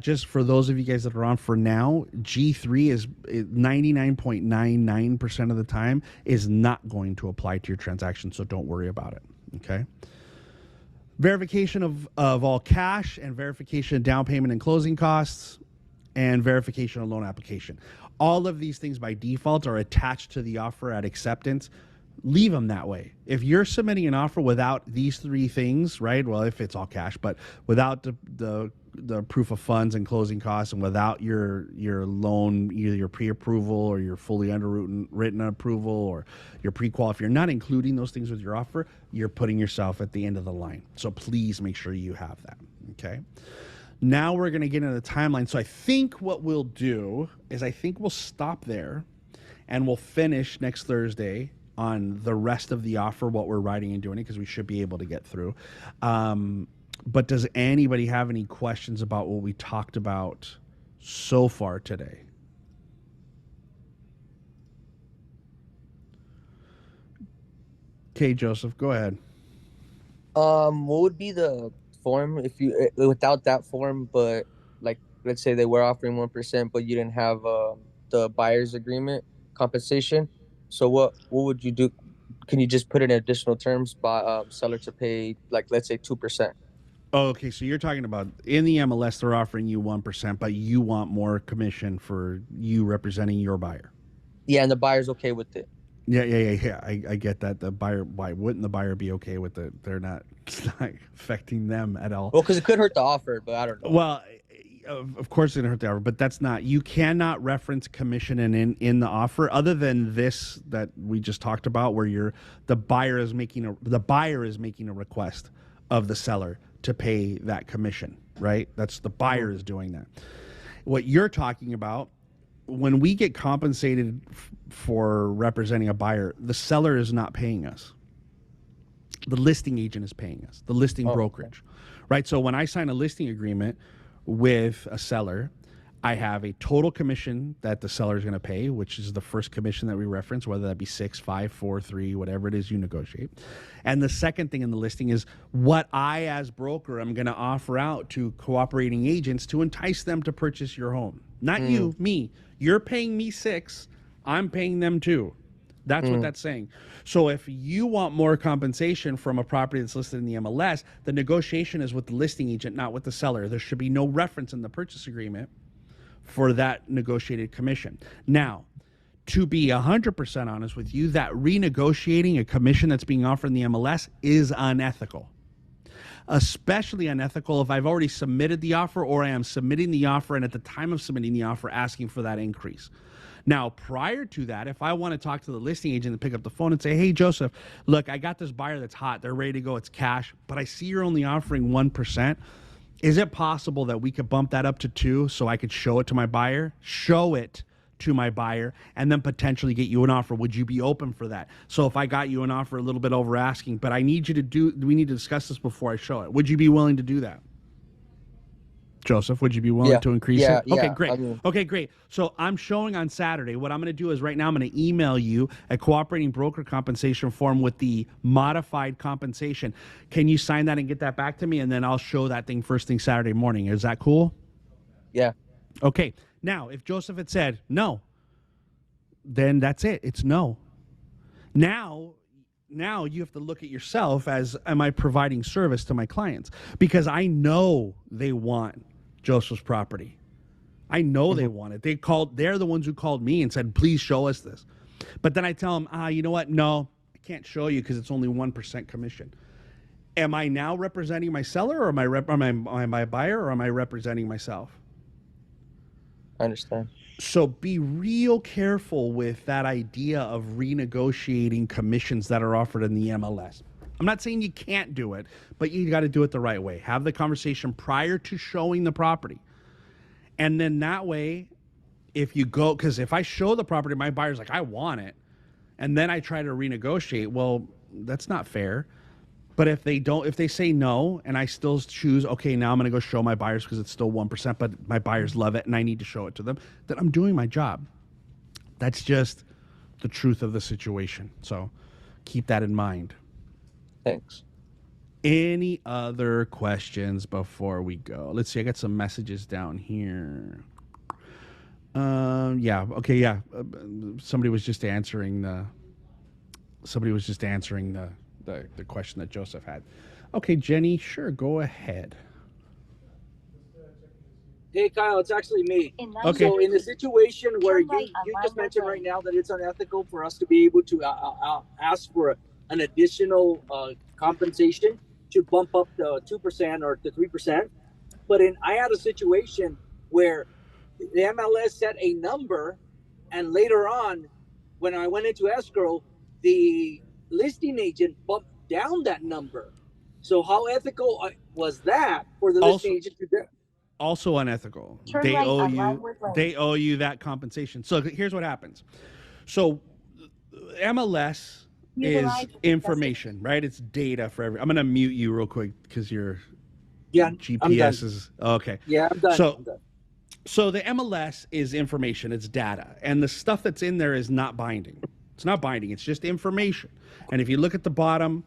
just for those of you guys that are on for now, G3 is 99.99% of the time is not going to apply to your transaction, so don't worry about it. Okay. Verification of all cash and verification of down payment and closing costs and verification of loan application. All of these things by default are attached to the offer at acceptance. Leave them that way. If you're submitting an offer without these three things, right? Well, if it's all cash, but without the proof of funds and closing costs, and without your loan, either your pre-approval or your fully underwritten approval or your pre-qual, if you're not including those things with your offer, you're putting yourself at the end of the line. So please make sure you have that. Okay. Now we're going to get into the timeline. So I think what we'll do is I think we'll stop there and we'll finish next Thursday on the rest of the offer, what we're writing and doing it, because we should be able to get through. But does anybody have any questions about what we talked about so far today? Okay, Joseph, go ahead. What would be the form if you without that form, but like let's say they were offering 1%, but you didn't have the buyer's agreement compensation? So what would you do? Can you just put in additional terms by seller to pay, like let's say 2%? Oh, okay, so you're talking about in the MLS they're offering you 1%, but you want more commission for you representing your buyer. Yeah, and the buyer's okay with it. Yeah. I get that. The buyer, why wouldn't the buyer be okay with it? It's not affecting them at all. Well, because it could hurt the offer, but I don't know. Well, of course it's going to hurt the offer, but that's not, you cannot reference commission in the offer other than this that we just talked about, where the buyer is making a request of the seller to pay that commission, right? That's the buyer is doing that. What you're talking about, when we get compensated for representing a buyer, the seller is not paying us. The listing agent is paying us, the listing brokerage, right? So when I sign a listing agreement with a seller, I have a total commission that the seller is going to pay, which is the first commission that we reference, whether that be 6, 5, 4, 3, whatever it is you negotiate. And the second thing in the listing is what I, as broker, am going to offer out to cooperating agents to entice them to purchase your home. Not you, me. You're paying me 6, I'm paying them 2. That's what that's saying. So if you want more compensation from a property that's listed in the MLS, the negotiation is with the listing agent, not with the seller. There should be no reference in the purchase agreement for that negotiated commission. Now, to be 100% honest with you, that renegotiating a commission that's being offered in the MLS is unethical. Especially unethical if I've already submitted the offer, or I am submitting the offer and at the time of submitting the offer asking for that increase. Now, prior to that, if I want to talk to the listing agent and pick up the phone and say, hey, Joseph, look, I got this buyer that's hot. They're ready to go. It's cash, but I see you're only offering 1%. Is it possible that we could bump that up to 2 so I could show it to my buyer? Show it to my buyer and then potentially get you an offer. Would you be open for that? So if I got you an offer a little bit over asking, but we need to discuss this before I show it. Would you be willing to do that? Joseph, would you be willing to increase it? Okay, great. Okay, great. So I'm showing on Saturday. What I'm going to do is right now I'm going to email you a cooperating broker compensation form with the modified compensation. Can you sign that and get that back to me? And then I'll show that thing first thing Saturday morning. Is that cool? Yeah. Okay. Now, if Joseph had said no, then that's it. It's no. Now you have to look at yourself as, am I providing service to my clients? Because I know they want Joseph's property. I know they want it. They're the ones who called me and said, please show us this. But then I tell them, you know what? No, I can't show you because it's only 1% commission. Am I now representing my seller, or am I a buyer, or am I representing myself? I understand. So be real careful with that idea of renegotiating commissions that are offered in the MLS. I'm not saying you can't do it, but you got to do it the right way. Have the conversation prior to showing the property. And then that way, if you go, because if I show the property, my buyer's like, I want it, and then I try to renegotiate, well, that's not fair. But if they say no, and I still choose, okay, now I'm going to go show my buyers because it's still 1%, but my buyers love it and I need to show it to them, then I'm doing my job. That's just the truth of the situation. So keep that in mind. Thanks. Any other questions before we go? Let's see. I got some messages down here. Yeah. Okay. Yeah. Somebody was just answering the question that Joseph had. Okay, Jenny. Sure. Go ahead. Hey, Kyle, it's actually me. Okay. So in the situation where Turn right on you just Wildwood mentioned Road. right now that it's unethical for us to be able to ask for an additional compensation to bump up the 2% or the 3%. But I had a situation where the MLS set a number, and later on, when I went into escrow, the listing agent bumped down that number. So how ethical was that for the listing agent to do? Also unethical. Turn They right owe on you. Wildwood Road. They owe you that compensation. So here's what happens. So MLS You is derive information, right? It's data for every. I'm gonna mute you real quick because your Yeah, I'm GPS done. is okay. Yeah, I'm done. So I'm done. So the MLS is information, it's data, and the stuff that's in there is not binding. It's not binding, it's just information. And if you look at the bottom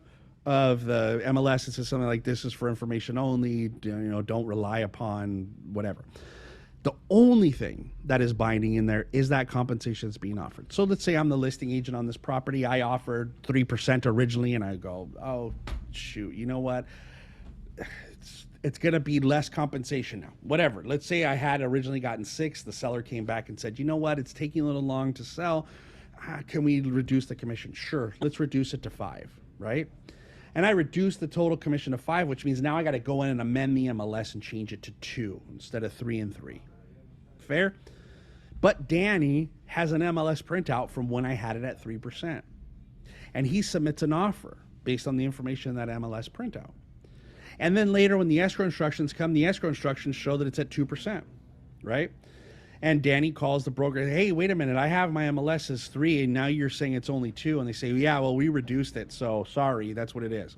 of the MLS, it says something like this is for information only, don't rely upon whatever. The only thing that is binding in there is that compensation that's being offered. So let's say I'm the listing agent on this property. I offered 3% originally, and I go, oh, shoot, you know what? It's going to be less compensation now. Whatever. Let's say I had originally gotten 6. The seller came back and said, you know what? It's taking a little long to sell. Can we reduce the commission? Sure. Let's reduce it to 5, right? And I reduced the total commission to 5, which means now I got to go in and amend the MLS and change it to 2 instead of 3 and 3. Fair? But Danny has an MLS printout from when I had it at 3%. And he submits an offer based on the information in that MLS printout. And then later when the escrow instructions come, the escrow instructions show that it's at 2%, right? And Danny calls the broker, hey, wait a minute, I have my MLS as 3, and now you're saying it's only 2. And they say, yeah, well, we reduced it, so sorry, that's what it is.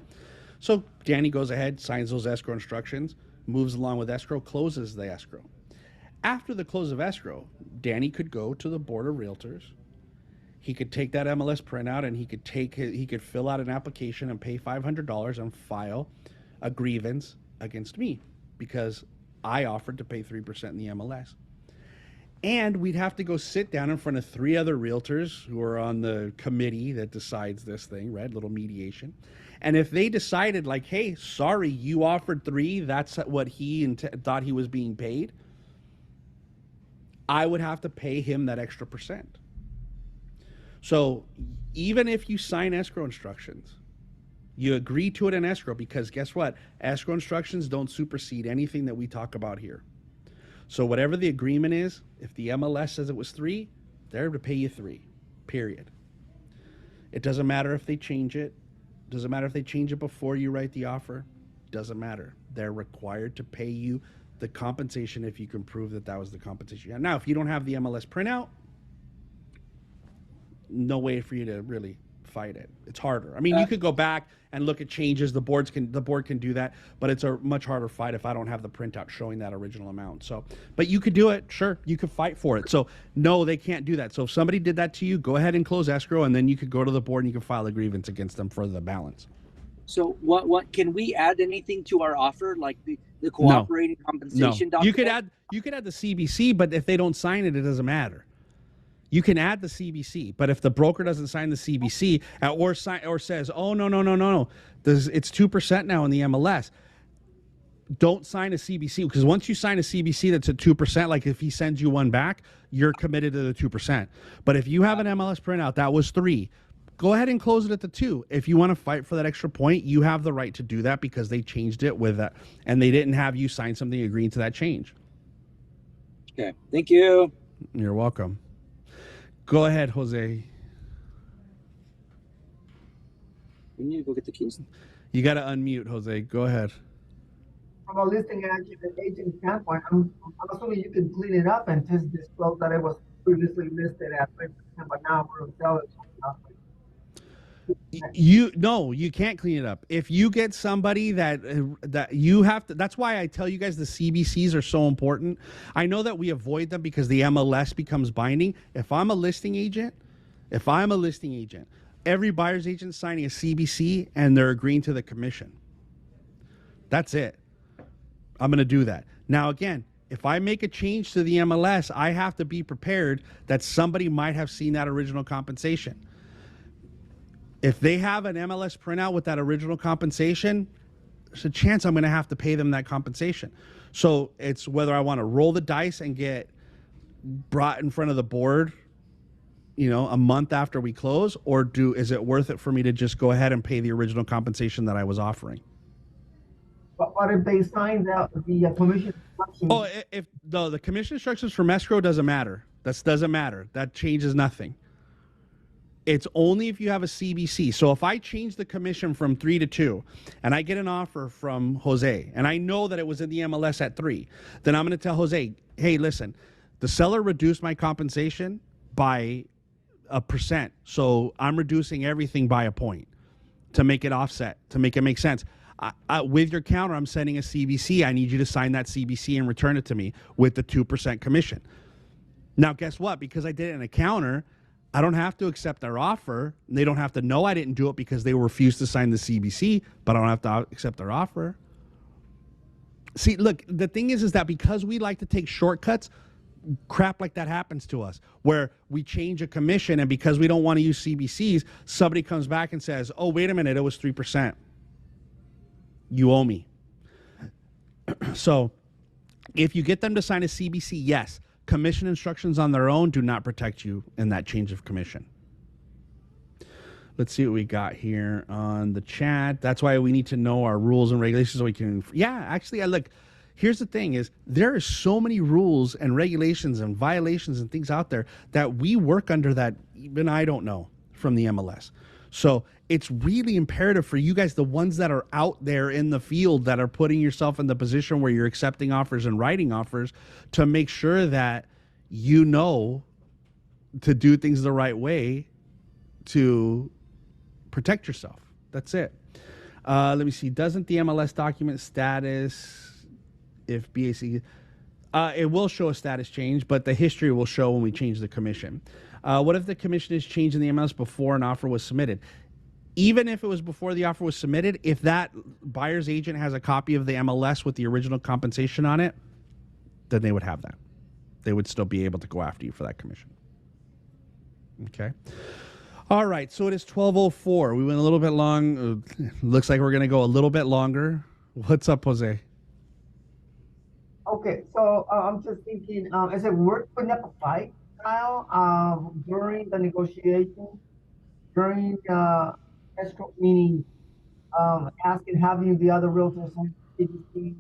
So Danny goes ahead, signs those escrow instructions, moves along with escrow, closes the escrow. After the close of escrow, Danny could go to the Board of Realtors. He could take that MLS printout, and he could fill out an application and pay $500 and file a grievance against me because I offered to pay 3% in the MLS. And we'd have to go sit down in front of 3 other realtors who are on the committee that decides this thing, right? Little mediation. And if they decided like, hey, sorry, you offered 3, that's what he thought he was being paid, I would have to pay him that extra percent. So even if you sign escrow instructions, you agree to it in escrow because guess what? Escrow instructions don't supersede anything that we talk about here. So whatever the agreement is, if the MLS says it was 3, they're to pay you 3, period. It doesn't matter if they change it. Doesn't matter if they change it before you write the offer. Doesn't matter. They're required to pay you the compensation if you can prove that that was the compensation. Now, if you don't have the MLS printout, no way for you to really fight it. It's harder. I mean, you could go back and look at changes. The board can do that, but it's a much harder fight if I don't have the printout showing that original amount. So, but you could do it. Sure, you could fight for it. So, no, they can't do that. So, if somebody did that to you, go ahead and close escrow, and then you could go to the board and you can file a grievance against them for the balance. So what can we add anything to our offer, like the cooperating compensation document? You could add the CBC, but if they don't sign it, it doesn't matter. You can add the CBC, but if the broker doesn't sign the CBC or says, oh, no, it's 2% now in the MLS, don't sign a CBC, because once you sign a CBC that's at 2%, like if he sends you one back, you're committed to the 2%. But if you have an MLS printout that was 3, go ahead and close it at the 2. If you want to fight for that extra point, you have the right to do that because they changed it with that, and they didn't have you sign something agreeing to that change. Okay, thank you. You're welcome. Go ahead, Jose. We need to go get the keys. You got to unmute, Jose. Go ahead. From a listing agent standpoint, I'm assuming you can clean it up and just disclose that it was previously listed at 3%, but now we're selling it. You can't clean it up. If you get somebody that you have to, that's why I tell you guys the CBCs are so important. I know that we avoid them because the MLS becomes binding. If I'm a listing agent, every buyer's agent signing a CBC and they're agreeing to the commission. That's it. I'm going to do that. Now, again, if I make a change to the MLS, I have to be prepared that somebody might have seen that original compensation. If they have an MLS printout with that original compensation, there's a chance I'm going to have to pay them that compensation. So it's whether I want to roll the dice and get brought in front of the board, you know, a month after we close, or is it worth it for me to just go ahead and pay the original compensation that I was offering? But what if they sign the commission instructions? Oh, if the commission instructions from escrow doesn't matter. That doesn't matter. That changes nothing. It's only if you have a CBC. So if I change the commission from 3 to 2 and I get an offer from Jose and I know that it was in the MLS at 3, then I'm going to tell Jose, hey, listen, the seller reduced my compensation by 1%. So I'm reducing everything by a point to make it offset, to make it make sense. With your counter, I'm sending a CBC. I need you to sign that CBC and return it to me with the 2% commission. Now, guess what? Because I did it in a counter, I don't have to accept their offer. They don't have to know I didn't do it because they refused to sign the CBC, but I don't have to accept their offer. See, look, the thing is that because we like to take shortcuts, crap like that happens to us, where we change a commission, and because we don't want to use CBCs, somebody comes back and says, oh, wait a minute, it was 3%. You owe me. So if you get them to sign a CBC, yes, commission instructions on their own do not protect you in that change of commission. Let's see what we got here on the chat. That's why we need to know our rules and regulations so we can, yeah, actually, look, here's the thing is there are so many rules and regulations and violations and things out there that we work under that even I don't know from the MLS. So it's really imperative for you guys, the ones that are out there in the field that are putting yourself in the position where you're accepting offers and writing offers, to make sure that you know to do things the right way to protect yourself. That's it. Let me see. Doesn't the MLS document status if BAC... it will show a status change, but the history will show when we change the commission. What if the commission is changed in the MLS before an offer was submitted? Even if it was before the offer was submitted, if that buyer's agent has a copy of the MLS with the original compensation on it, then they would have that. They would still be able to go after you for that commission. Okay. All right. So it is 12:04. We went a little bit long. Looks like we're going to go a little bit longer. What's up, Jose? Okay, so I'm just thinking, is it worth putting up a fight, Kyle, during the negotiation, during escrow, meaning asking, having the other realtors on CBC,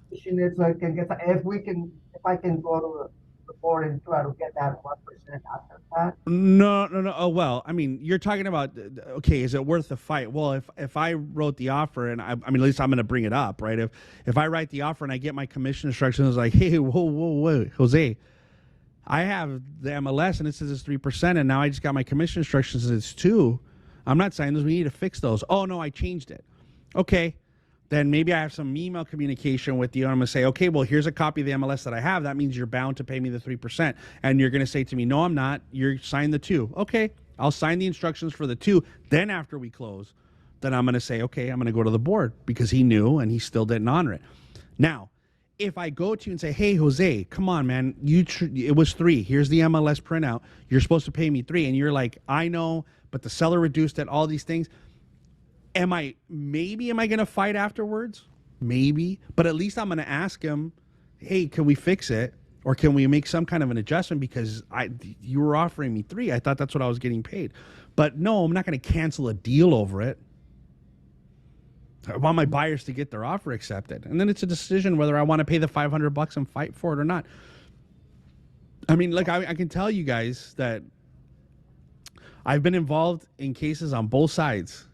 pushing it so I can get, if I can go to the board and try to get that 1% after that. No. Oh, well, I mean, you're talking about, okay, is it worth the fight? Well, if I wrote the offer, and I mean, at least I'm going to bring it up, right? If I write the offer and I get my commission instructions like, hey, whoa, Jose, I have the MLS and it says it's 3%, and now I just got my commission instructions and it's 2%. I'm not signing those. We need to fix those. Oh, no, I changed it. Okay. Then maybe I have some email communication with you, and I'm going to say, okay, well, here's a copy of the MLS that I have. That means you're bound to pay me the 3%. And you're going to say to me, no, I'm not. You're signing the 2%. Okay, I'll sign the instructions for the 2%. Then after we close, then I'm going to say, okay, I'm going to go to the board because he knew and he still didn't honor it. Now, if I go to you and say, hey, Jose, come on, man, it was 3%. Here's the MLS printout. You're supposed to pay me 3%. And you're like, I know, but the seller reduced it, all these things. Am I going to fight afterwards? Maybe. But at least I'm going to ask him, hey, can we fix it? Or can we make some kind of an adjustment because you were offering me 3%. I thought that's what I was getting paid. But no, I'm not going to cancel a deal over it. I want my buyers to get their offer accepted. And then it's a decision whether I want to pay the $500 and fight for it or not. I mean, like I can tell you guys that I've been involved in cases on both sides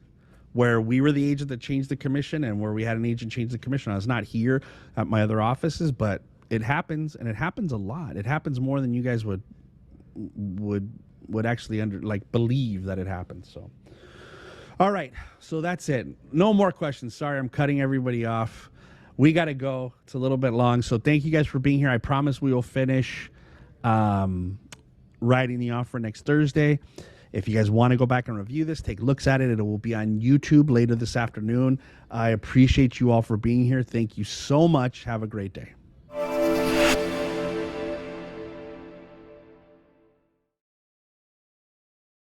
where we were the agent that changed the commission and where we had an agent change the commission. I was not here at my other offices, but it happens, and it happens a lot. It happens more than you guys would actually believe that it happens. So, all right, so that's it. No more questions. Sorry, I'm cutting everybody off. We got to go. It's a little bit long. So thank you guys for being here. I promise we will finish writing the offer next Thursday. If you guys want to go back and review this, take looks at it. It will be on YouTube later this afternoon. I appreciate you all for being here. Thank you so much. Have a great day.